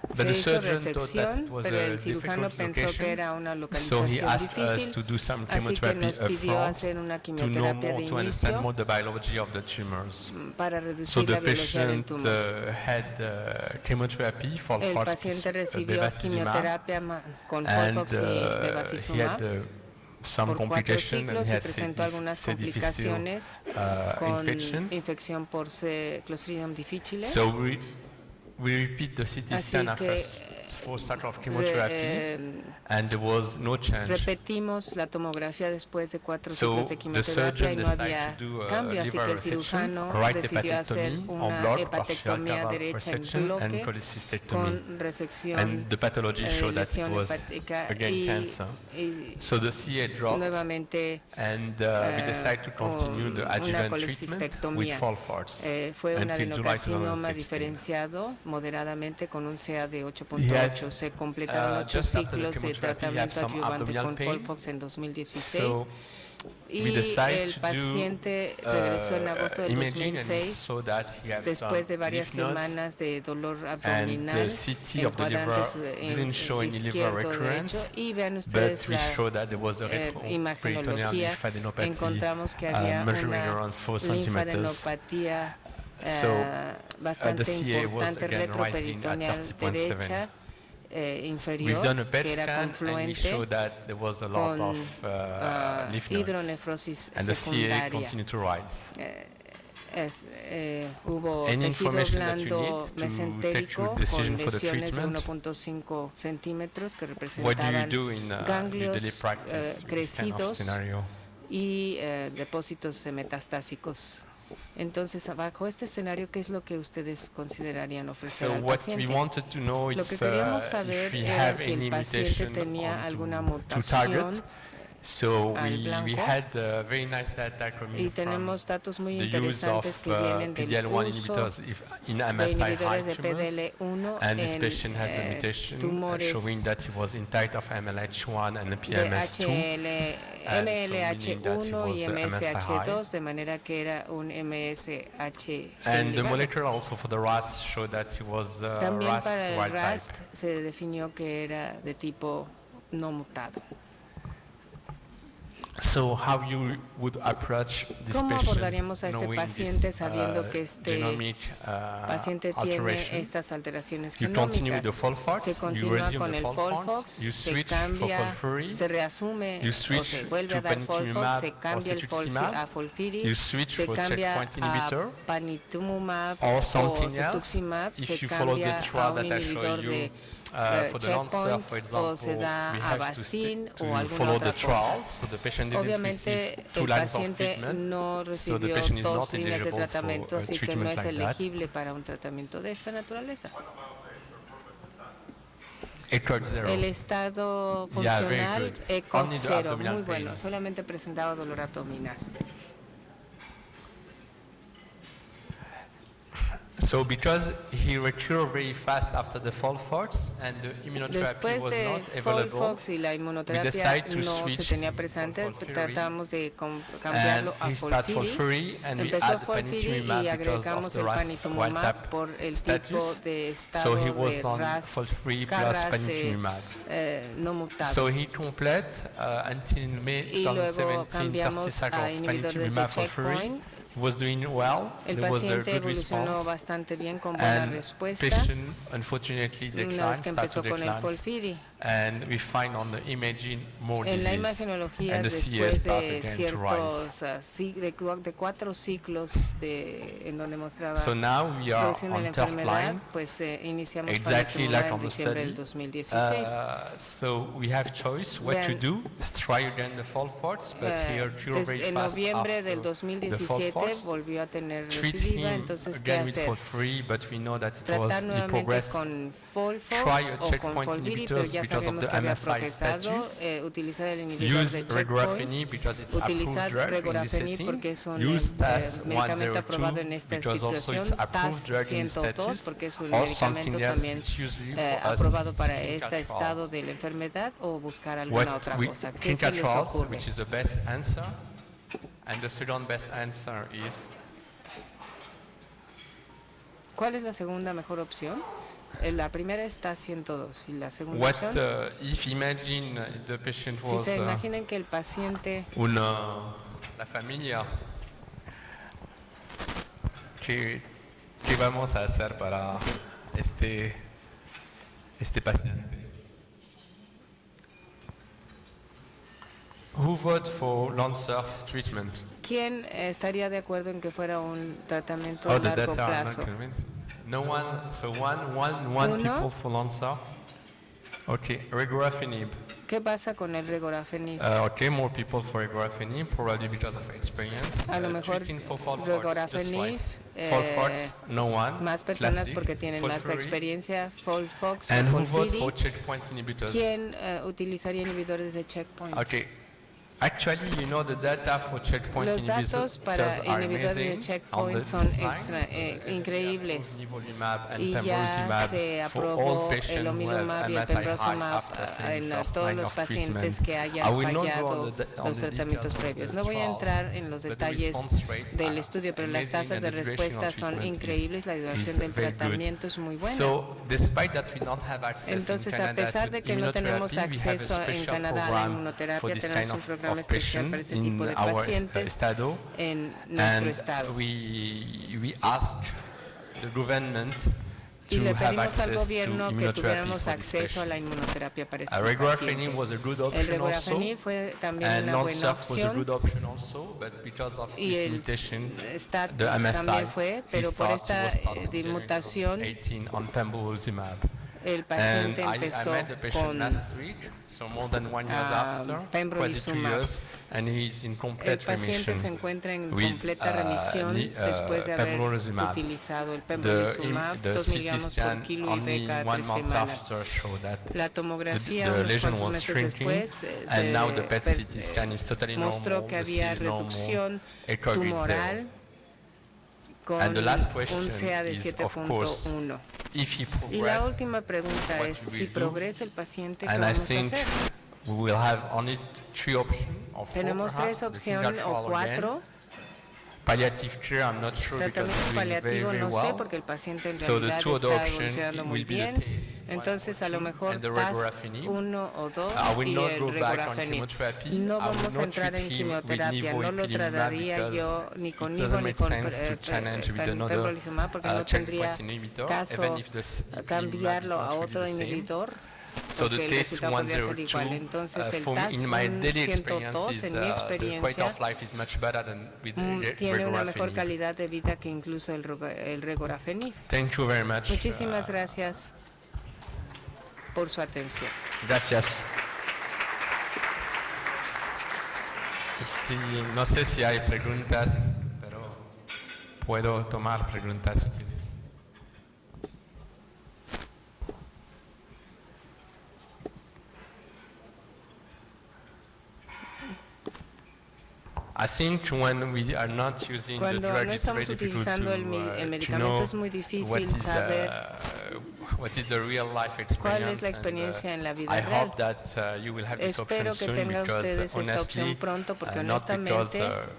but the Se hizo surgeon thought that resección, it was pero a el cirujano difficult pensó que location, era una so he localización asked us difícil, to do some así que chemotherapy nos pidió upfront hacer una to know quimioterapia more, de to understand inicio more the biology of the tumors. para So reducir the la biología del patient tumor. had chemotherapy for El FOLFOX paciente recibió bevacizumab, quimioterapia con and FOLFOX y he bevacizumab had some por 4 complications and ciclos he y had presentó algunas C. difficile complicaciones con infection. infección por Clostridium difficile. So we repeat the CT Así scan after que, first cycle of chemotherapy, and there was no change. Repetimos la tomografía después de 4 So ciclos de the quimioterapia y surgeon no decided había to do a cambio, así liver que el resection, cirujano right decidió hacer hepatectomy en una bloc, hepatectomía partial derecha en resection, and bloque cholecystectomy. con resección And the pathology showed that it lesión was hepática again cancer. y So the CA dropped, nuevamente and we decided to continue the una adjuvant treatment with colecistectomía. FOLFOX Fue un until July adenocarcinoma 2016. diferenciado moderadamente con un CA de He 8.8. had, Se completaron 8 just after the ciclos de chemotherapy, he had tratamiento some adyuvante abdominal con pain. FOLFOX en 2016 So y we decided el to paciente regresó en agosto del imaging, and we 2006 saw that he had después de some varias lymph nodes, semanas de dolor and abdominal the CT en of the liver cuadrantes didn't show any liver izquierdo derecho recurrence, y vean but ustedes we la showed that there was a retroperitoneal imagenología. lymphadenopathy Encontramos que había measuring una around 4 centimeters. linfadenopatía So, bastante the CA was importante again rising at retroperitoneal 30.7. derecha We've inferior done a PET que era scan and we confluente showed that there was a lot con of lymph nodes, hidronefrosis and the CA secundaria. continued to rise. Hubo Any tejido information that you blando need to take mesentérico your decision con for the lesiones de treatment? 1.5 centímetros que What do you representaban do in your ganglios daily practice with this kind of crecidos scenario? y depósitos metastásicos. Entonces, bajo este escenario, ¿qué es lo que ustedes considerarían ofrecer So al what we paciente? wanted to know Lo is que queríamos if saber we era have si any el paciente mutation tenía alguna to target. mutación So al we blanco. had very nice data Y coming from tenemos datos muy the use interesantes of que vienen del PD-L1 uso inhibitors in de MSI inhibidores de high tumors. PDL1 And this en patient has a mutation tumores showing that he was intact of MLH1 and de PMS2. MLH1 y so meaning that he was, MSH2, de manera que era un MSH And the elevado. molecular also for the RAS showed that he was También RAS para el wild RAS type. se definió que era de tipo no mutado. So how you would approach this ¿Cómo patient abordaríamos a este knowing paciente this, sabiendo que este genomic paciente tiene alteration? estas alteraciones You continue with the genómicas? FOLFOX, Se you continúa resume con the el FOLFOX, FOLFOX, you se switch for cambia, FOLFIRI, se reasume you o switch se vuelve to a dar FOLFOX, panitumumab se or cambia cetuximab, a FOLFIRI, you switch se for cambia checkpoint a inhibitor, panitumumab or o something else. cetuximab, se If you follow the cambia a trial un that I inhibidor showed you, de for the Lancer, checkpoint for o example, se da we have to Avastin stick o to alguna follow otra the cosa. trials. So the patient didn't Obviamente receive 2 el lines of paciente treatment. no So the recibió patient is 2 not líneas de eligible for tratamiento, a así que no treatment es like that. elegible para un tratamiento de esta naturaleza. ECOG 0. El estado Yeah, very funcional good. ECOG Only the 0, abdominal muy bueno, pain. solamente presentaba dolor abdominal. So because he recovered very fast after the FOLFOX and the immunotherapy Después was de not available, Folfox y la inmunoterapia decided to no se switch tenía to presente, FOLFIRI, tratamos de and cambiarlo a he started Folfiri. FOLFIRI and we Empezó add Folfiri y panitumumab because of agregamos the el RAS wild panitumumab type por el tipo status. de So estado he de was on RAS, FOLFIRI plus KRAS, panitumumab. no mutado. So he complete until May Y luego 2017 30 cambiamos cycle a of inhibidor de ese panitumumab for FOLFIRI. checkpoint. He was doing well. El There was a paciente good evolucionó response. bastante bien con buena And respuesta patient unfortunately una vez declined, que started empezó to con el decline. Folfiri. And we find on the imaging more En la disease. imagenología, And the CS después started de again to rise. ciertos de 4 ciclos en donde mostraba So now we are progresión de la on third enfermedad, line, pues iniciamos exactly panitumumab like en on the diciembre study. del 2016. So we have choice what to Vean, do. Is try again the FOLFOX, but here cure very en fast noviembre del after the 2017 FOLFOX. volvió a tener Treat recidiva, him entonces ¿qué again with hacer? FOLFIRI, but we know that Tratar he nuevamente progressed. con Try Folfox a o con checkpoint Folfiri, pero inhibitors ya because of sabemos the que había MSI progresado, status. utilizar el inhibidor Use de checkpoint, regorafenib because it's approved utilizar drug in this regorafenib setting. porque es un Use TAS medicamento 102 aprobado en esta because also situación, it's approved TAS drug in this 102 status. porque es un Or medicamento something else también which usually for us aprobado is para clinical ese estado trials. de la enfermedad o buscar alguna otra What we cosa. ¿Qué se clinical les trials, ocurre? which is the best answer, and the second best answer is ¿Cuál es la segunda mejor opción? La primera está 102 y la segunda what opción, if imagine the patient si was se imaginen que el paciente la familia. ¿Qué vamos a hacer para este paciente? Who vote for long-surf treatment? ¿quién estaría de acuerdo en que fuera un tratamiento Oh, a the largo data are not plazo? convinced. No one, so one Uno. people for long-surf. Okay, regorafenib. ¿Qué pasa con el regorafenib? Okay, more people for regorafenib, probably because of experience. A lo mejor Treating for FOLFOX, just regorafenib, twice. FOLFOX, no one. más personas Plastic, porque tienen más FOLFIRI. experiencia, Folfox And o who vote Folfiri. for checkpoint inhibitors? ¿Quién utilizaría inhibidores de checkpoint? Okay. Actually, you know the data for checkpoint Los datos inhibitors para are inhibidores de amazing. checkpoint On the son slide, increíbles. nivolumab and Y ya pembrolizumab se for all aprobó patients el who have omilumab y el MSI high pembrolizumab after failing en first todos line los of pacientes treatment. que I hayan will not go fallado on the los tratamientos details of previos. the No voy a trials, entrar en los but the detalles response rate del are estudio, pero las amazing tasas and de the duration respuesta of son treatment increíbles, la is duración del very good. tratamiento es muy buena. So, despite that we don't have access Entonces, in a Canada pesar to de que no tenemos immunotherapy, we have a acceso en special Canadá a la program inmunoterapia, for this tenemos kind un of programa especial para patient este tipo in de our pacientes estado. en nuestro And estado. we ask the government Y to le have pedimos al access to gobierno que immunotherapy tuviéramos for this acceso a la patient. inmunoterapia para estos Regorafenib pacientes. was a good El option also, regorafenib fue también and una buena non-surf was a opción good option also, but because of y this el mutation, STAT the MSI, también fue, pero por esta was started in mutación 2018 on pembrolizumab. el And paciente I empezó met the patient con last week, so more than 1 year after, quasi 2 pembrolizumab. years, and he's in El complete paciente se remission. encuentra en with, completa remisión después de haber pembrolizumab. utilizado el The pembrolizumab, 2 CT miligramos por scan kilo y only de cada 1 3 month semanas. after showed that La tomografía the unos lesion cuantos was meses shrinking, después and now the PET CT scan is totally mostró normal, que the había C is normal, reducción ECOG is tumoral zero. con And the last un question CA de is, of course, 7.1. if he Y la progress, última pregunta what es, we si do? progresa el paciente, ¿qué and I vamos a think hacer? we will have only 3 options or 4 Tenemos perhaps, 3 the opciones clinical o trial again. 4. Palliative care, I'm not sure because Tratamiento it's doing very, paliativo very no sé well. porque el paciente en So the realidad two other está options evolucionando muy will be the bien. TACE, Entonces a lo 1 or 2, mejor and the TAS regorafenib. 1 o 2 I will y not el go back on regorafenib. chemotherapy. No I will vamos a not entrar treat en him with quimioterapia, nivo no lo ipilimumab trataría because yo ni con it nivo doesn't ni make con sense to challenge with another pembrolizumab porque no tendría checkpoint inhibitor, caso even if the ipilimumab is cambiarlo not a really otro the same. inhibidor. So Porque the el TACE resultado podría ser igual. 102, Entonces el for me, TAS in my daily 102, experience, en mi the quality experiencia, of life is much better than with tiene una mejor regorafenib. calidad de vida que incluso el regorafenib. Thank you very much. Muchísimas gracias por su atención. Gracias. No sé si hay preguntas, pero puedo tomar preguntas si quieres. I think when we are not using the Cuando drug, no it's estamos very difficult utilizando el to medicamento know es muy difícil what is saber what is the real life experience. cuál es la and, experiencia en la vida I real. hope that you will have this option Espero que soon tengan because ustedes esta opción honestly, pronto porque not because honestamente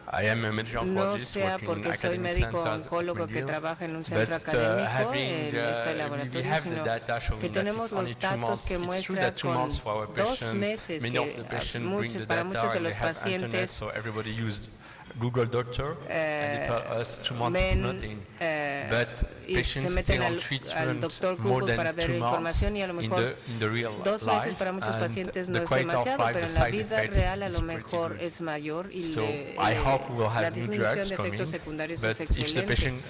I am a medical no oncologist sea working in porque soy academic médico centers at oncólogo que McGill, trabaja en un centro but académico having, en este we laboratorio, have the sino data showing que that tenemos it's only los 2 datos months. que It's true muestra that 2 con months for our 2 patients, meses many of the patients bring the para data muchos de and los they have internet, pacientes so everybody used Google Doctor and they tell us 2 months is ven, nothing. But y patients se meten stay on al treatment doctor more Google than para ver 2 months información y a lo in mejor the real 2 life, meses para muchos and pacientes no the es quality of demasiado, life, pero the en la side vida effects real a is lo pretty mejor good. es mayor y So I hope we'll la have new disminución drugs de efectos coming, secundarios but es if the excelente. patient,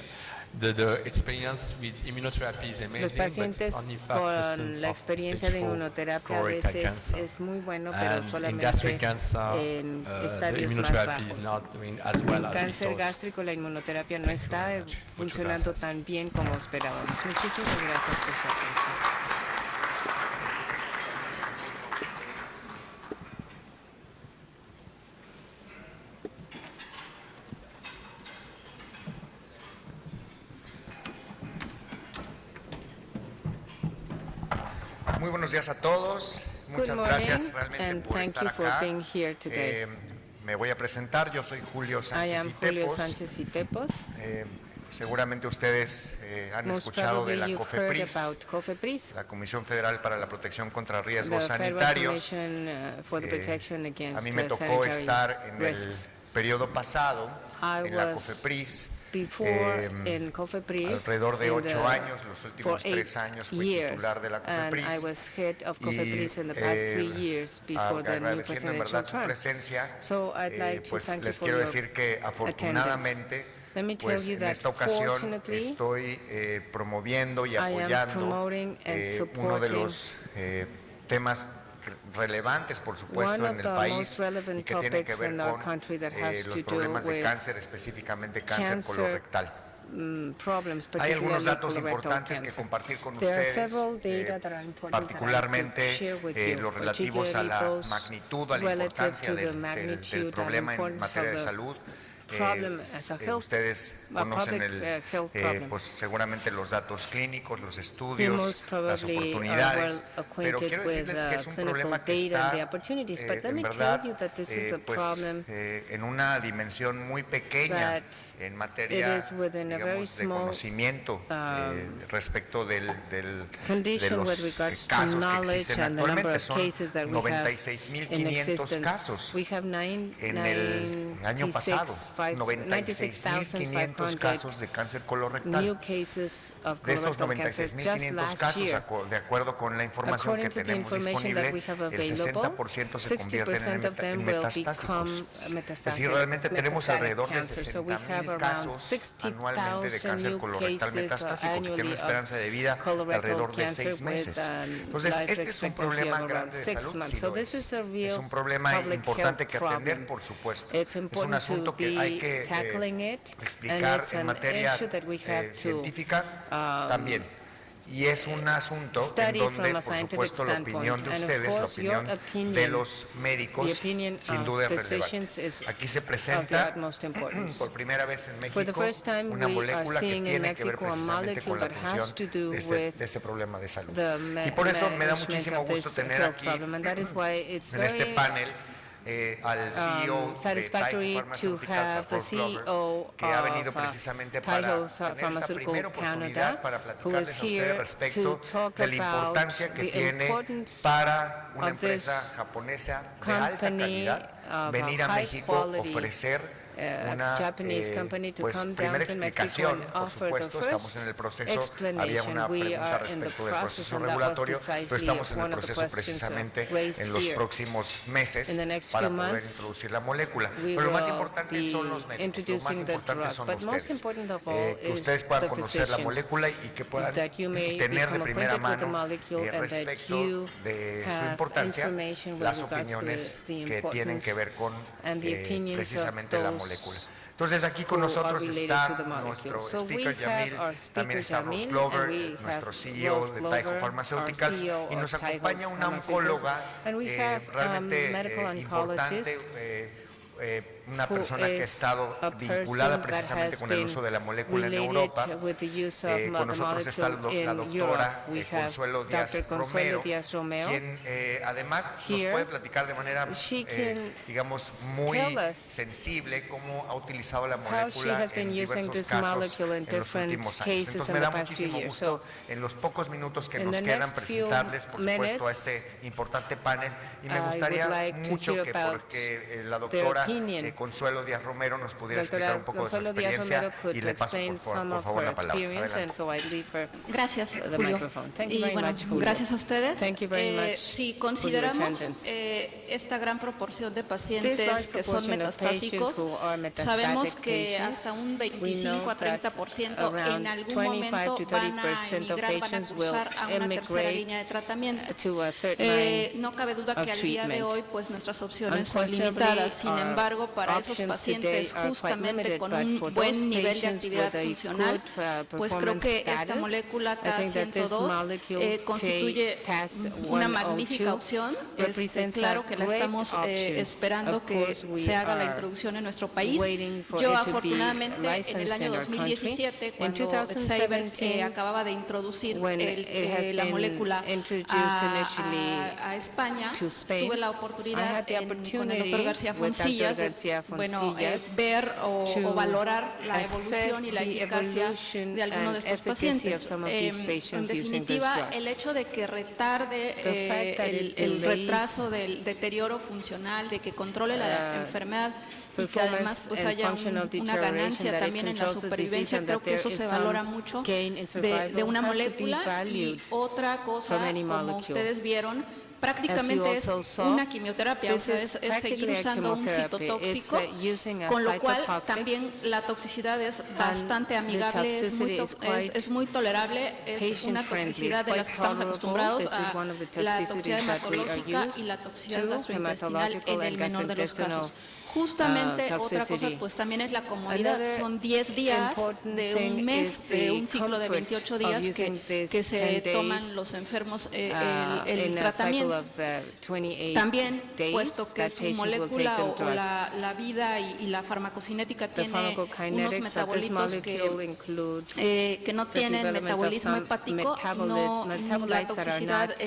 the experience with immunotherapy is Los amazing, but it's pacientes only 5% con la of experiencia stage de 4 inmunoterapia a colorectal veces cancer. es muy bueno, pero And in solamente gastric cancer, en the estadios más immunotherapy is bajos. not doing as well En as we cáncer thought. gástrico la inmunoterapia no Thank you está very much. Muchas funcionando gracias. tan bien como esperábamos. Muchísimas gracias por su atención. Muy buenos días a todos. Good Muchas morning, gracias realmente and por thank estar you for acá. being here today. Me voy a presentar. Yo soy Julio I Sánchez am y Julio Tepos. Sánchez y Tepos. Seguramente ustedes han Most escuchado de probably la you've heard COFEPRIS, about COFEPRIS, la Comisión Federal para la Protección contra the Riesgos Federal Sanitarios. Commission for the Protection A Against mí me tocó Sanitary estar en el Risks. periodo pasado I en la was COFEPRIS. Before in COFEPRIS, Alrededor de in 8 the- años, los últimos for 3 8 años fui years, titular de la and I COFEPRIS. was head of Y, COFEPRIS in the past 3 years before the new agradeciendo en presidential verdad su term. presencia, So I'd like to pues thank you les for quiero your decir que afortunadamente Let me tell pues you en that esta ocasión fortunately, estoy promoviendo y I am apoyando promoting and uno de supporting los temas relevantes, por supuesto, one en of el the país most relevant y que tiene que topics ver in our con country that has los to do problemas de with cáncer, específicamente cáncer cancer, colorectal. problems, Hay algunos particularly datos colorectal importantes que cancer. compartir con There are ustedes, several data that are important that I particularmente could share with you, los relativos a la particularly those magnitud, a la relative importancia to the del magnitude and problema en importance materia of de the salud. problem as a health- Ustedes a conocen public, health problem. pues seguramente los datos clínicos, los estudios, most las probably are oportunidades, well pero acquainted quiero with decirles que es un clinical problema que data está and the opportunities, but let en me verdad tell you that this is a pues, problem en una dimensión muy pequeña that en materia, it is within a very digamos, de small, conocimiento respecto de condition los with regards to casos que knowledge existen and the number actualmente. of Son cases that we have in 96.500 existence. casos. We have En el año pasado, 96.500 casos de cáncer colorectal. new cases of De estos colorectal cancer just 96.500 last casos, year. de acuerdo con la información que According to the tenemos information that disponible, we have el available, 60% se convierten 60% of them en will metastásicos. become Es decir, realmente tenemos alrededor de cancer. So we have 60.000 around casos anualmente de 60,000 cáncer new colorectal cases metastásico, que tiene annually una esperanza de vida de colorectal alrededor de cancer 6 meses. with, Entonces, life este es un expectancy problema of around grande de 6 salud, months. sí So lo this is a es. real Es un problema public importante health que atender, problem. por supuesto. It's Es un important asunto to que hay be que tackling it, and explicar it's en an materia issue that we have to científica también. Y es un asunto en study donde, from a por scientific supuesto, la standpoint. opinión de And of ustedes, la course, your opinión opinion, de los the médicos, opinion sin of duda es physicians relevante. is Aquí se of the presenta utmost importance. por primera vez en For the México first time, una we are molécula que seeing in tiene que ver Mexico a precisamente con la molecule that has atención to do de with este problema de salud. the Y por eso me da management muchísimo of gusto this tener health aquí problem, and that is why it's en este very panel al CEO de satisfactory Taiho to Pharmaceuticals, have the Paul Glover, CEO que ha venido of precisamente Taiho para tener esta Pharmaceutical primera oportunidad Canada, para who platicarles is a ustedes here respecto to talk de la about importancia que the tiene importance para una of empresa this japonesa de alta company calidad of venir a high México, quality, ofrecer a una Japanese company to pues, come primera down to Mexico explicación, and por offer supuesto, the estamos first en el proceso, había explanation. una We pregunta are in the respecto del process, proceso and that was regulatorio, pero precisely estamos en el one of the proceso questions precisamente raised en los here. próximos meses In the next para few poder months, introducir la molécula. we Pero lo más will importante be son los médicos, lo más introducing the importante drug, son but most ustedes, important of all que is ustedes puedan the conocer la physicians, molécula y que puedan that you may tener de become primera acquainted with the mano molecule and that respecto you de su have importancia information with las regards to opiniones the que tienen que ver con and the opinions precisamente of la those molécula. Entonces aquí con who are nosotros related está to the molecule. nuestro So speaker we have Yamil, our speaker también está Rose Yamil, Glover, and we nuestro have CEO Rose de Glover, Taiho Pharmaceuticals, our CEO y nos of Taiho acompaña una Pharmaceuticals, oncóloga and we have realmente medical importante, oncologist una who persona que ha is estado a vinculada person that precisamente has con el been uso de la molécula en related Europa. with the use of Con the nosotros está molecule la in doctora Europe. We have Consuelo Díaz Dr. Consuelo Romero, Díaz Romero, quien además nos Here, puede platicar de manera, she can digamos, muy tell us sensible cómo ha utilizado la how she molécula has been en using diversos this casos molecule in en los different últimos años. cases Entonces in me the da past few muchísimo years. gusto en los pocos minutos que in nos the quedan next few presentarles, por supuesto, a minutes, este importante panel y me I would gustaría like to mucho hear que about porque la their doctora opinion. Consuelo Díaz Romero nos pudiera Doctora explicar un poco de su Consuelo Díaz experiencia Romero could y le paso explain some por of favor her la palabra. experience, Adelante. and so I leave her Gracias, the Julio. microphone. Thank you Y very bueno, much, Julio. gracias a ustedes. Thank you very much Si for your consideramos attendance. esta gran proporción de This pacientes large que son proportion of patients metastásicos, who are metastatic sabemos que patients, hasta un we 25 know a that 30% around en algún 25 momento to van a 30% of emigrar, van a patients will cursar a una tercera emigrate línea de tratamiento. to a third line No cabe duda of que al día de treatment. hoy pues nuestras opciones son Unfortunately, limitadas. Sin our embargo, para esos options pacientes today are quite justamente limited, con but un for buen those nivel de patients actividad with a funcional, good, pues creo performance que esta status, molécula I think that this TAS-102 molecule, constituye TAS una 102, magnífica opción. represents Claro a que la great estamos option. esperando Of que course, we se haga la are introducción en nuestro país. waiting for Yo it to be afortunadamente en el licensed año in our country. 2017, In cuando 2017, Cyber acababa de introducir when it has la been molécula introduced initially a España, to Spain, tuve la I oportunidad had the con el opportunity doctor García with Dr. Foncillas García bueno, Foncillas ver o to valorar la assess evolución y la the eficacia evolution de algunos de and estos efficacy of pacientes. some of these En patients using this definitiva, drug. el hecho de que retarde The fact that it el delays, retraso del deterioro funcional, de que controle la enfermedad y que performance además pues and haya functional una deterioration, ganancia that it también en la controls the disease supervivencia, and creo that que there eso is se some valora mucho gain in de survival una has to be molécula. Y valued otra cosa, from any como molecule. ustedes vieron, As prácticamente you es also saw, una quimioterapia, o this sea, is es seguir practically a usando un chemotherapy. It's, citotóxico, using a con lo cual cytotoxic, también la toxicidad es bastante the amigable, toxicity is quite es muy tolerable, es una patient-friendly. toxicidad It's de las quite que estamos tolerable. acostumbrados This is one of the a la toxicidad toxicities that we are hematológica used y la toxicidad to, gastrointestinal hematological en el and menor de los gastrointestinal casos. Justamente otra cosa toxicity. pues también es la comodidad, Another son 10 días important de thing un mes, is de the un ciclo de comfort 28 of días using this que se 10 days, toman los enfermos el in a cycle tratamiento. of 28 También, days puesto que that su patients will take molécula the o drug. la vida y la farmacocinética The tiene unos pharmacokinetics of this metabolitos molecule include que no the tienen development of metabolismo some hepático, la metabolites that are toxicidad not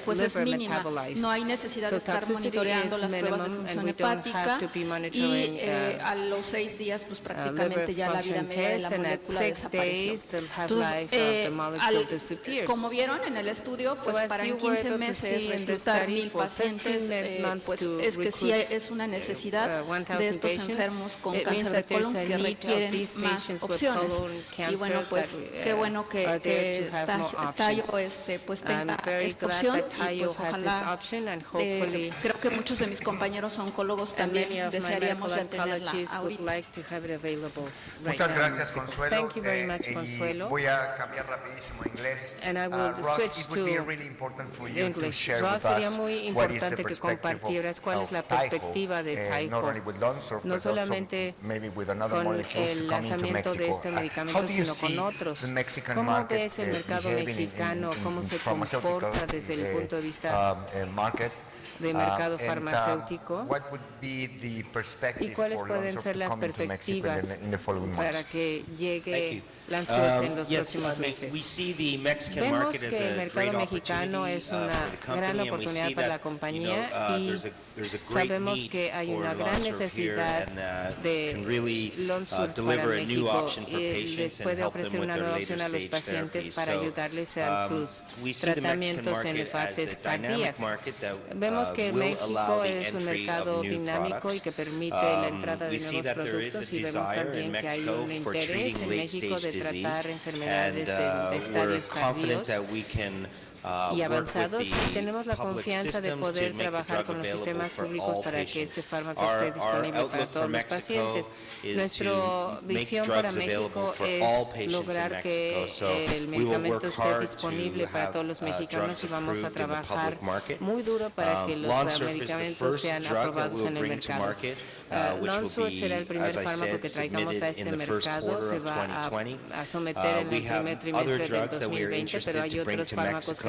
pues es liver mínima, metabolized. no hay necesidad So de estar toxicity monitoreando is las pruebas de minimum, and función we don't hepática have to be y monitoring a los 6 días pues liver prácticamente ya la vida function media de la test, and at molécula 6 desapareció. days the Entonces, half-life of the molecule disappears. como vieron en el estudio, pues as para you en were 15 able to meses see in the reclutar study, 1000 for 15 pacientes, months pues to es que sí recruit, es una necesidad 1,000 de estos patients, enfermos con it means cáncer de that there's colon a que need of requieren these más patients with opciones. colon Y cancer bueno, pues that, qué bueno are there que to have more Tayo options. pues I'm tenga very esta glad opción that y Tayo pues has this ojalá, option, and hopefully creo que muchos de mis compañeros oncólogos and también many of my desearíamos medical ya tenerla oncologists would ahorita. like to have it available right Muchas now. gracias, Consuelo. Thank you very much, Y Consuelo. voy a cambiar rapidísimo a inglés. And I will Ross, switch it would be to really important for you to English. share Ross, with sería us muy what is the importante que perspective compartieras cuál es of la Taiho, perspectiva de Taiho, not only with Lonsurf, no but also solamente maybe with another con molecules el coming to lanzamiento de Mexico. este How medicamento, do you sino see con otros. the Mexican ¿Cómo market ves el mercado behaving mexicano? in ¿Cómo se pharmaceutical, comporta desde el punto de vista market? de mercado And, farmacéutico? what would be the perspective ¿Y cuáles for pueden Lonsurf ser to las come into Mexico perspectivas in the following months? para que Thank llegue you. Lansurf en los Yes, próximos we meses? see the Mexican Vemos market as que el a mercado great mexicano opportunity es una for the company, gran and we oportunidad see para la that, compañía y there's a great sabemos need que hay for una gran Lonsurf here, necesidad and de can really Lonsurf deliver para a new México option for y patients les and puede help them ofrecer with una their nueva later opción a los stage pacientes therapies. para So, ayudarles en sus we see the Mexican tratamientos en market as fases a dynamic tardías. market that Vemos que will allow México the es un entry of mercado new dinámico y products. que permite la entrada de We see nuevos that there is a productos y vemos desire in también que hay Mexico un for interés treating en México late-stage de disease, tratar enfermedades and en we're estadios confident tardíos that we can y work avanzados, with y the tenemos la public confianza de systems poder to make the trabajar drug con los available sistemas for públicos all para que este patients. fármaco esté disponible para outlook for todos los Mexico pacientes. is Nuestra to make visión drugs para México available for all es patients lograr in que Mexico. So el we will medicamento work esté hard disponible to para have todos los mexicanos drugs y vamos a approved in the trabajar public market. muy duro para que los Lonsurf is the medicamentos first sean drug that aprobados we'll en el bring to mercado. market, which Lonsurf will será el be, primer as I fármaco said, que traigamos a submitted este in the first mercado. quarter Se of va 2020. a someter en We el have primer other trimestre del drugs that we are 2020, pero interested hay to bring otros to fármacos Mexico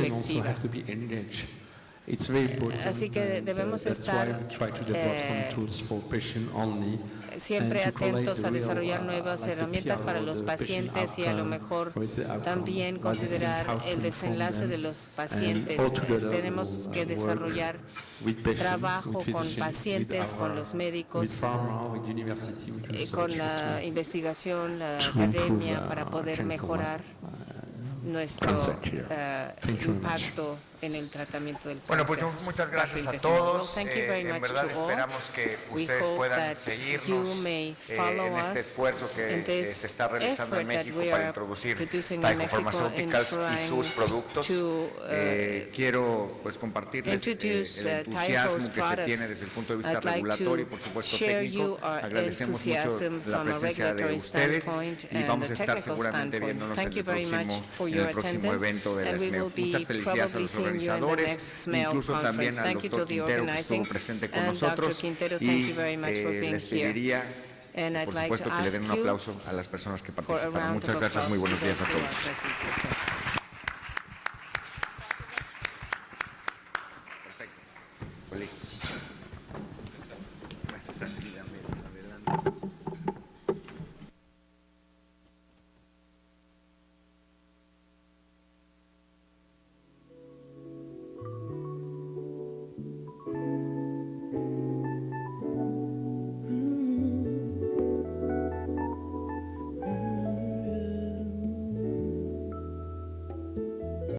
efectiva. have to be engaged It's very important. Así que debemos that's estar, why we try to develop some tools for patient only. siempre and to collect atentos the a real, desarrollar nuevas like the herramientas para PR, los the patient pacientes y a lo outcome, mejor or the outcome, también what they think, considerar how to el inform desenlace them. de los And pacientes. all together Tenemos we'll, que work desarrollar with patients, trabajo with con physicians, pacientes, with con our- los médicos, with pharma, with university, with research, con la to- investigación, la to improve, academia, para poder clinical, mejorar nuestro cancer care. Thank you very much. impacto en el tratamiento del Bueno, pues cáncer. muchas gracias a gastrointestinal. todos. Well, thank you very En much verdad to all. esperamos que We ustedes hope puedan that seguirnos you may follow en este us esfuerzo que in this se está realizando en effort that México we para are introducir producing in Taiho Mexico Pharmaceuticals and y sus trying productos. to, Quiero pues compartirles introduce, el Taiho's entusiasmo que se products. tiene desde el punto de vista I'd like regulatorio y to por supuesto share técnico. you our Agradecemos mucho enthusiasm la from a presencia de regulatory ustedes standpoint y and vamos a a estar technical seguramente standpoint. viéndonos Thank en you el very próximo, much for en your el próximo attendance, evento de la and we SMEO. will be Muchas felicidades a probably los seeing you in the organizadores, next SMEO incluso también conference. al Thank you doctor to the Quintero que organizing, estuvo presente con and nosotros Dr. Quintero, thank y you very much for being les here. pediría And I'd por like supuesto to que le ask den un you aplauso a las personas que for a participaron. round Muchas of gracias, muy applause buenos to días a those who are todos. present. Listos.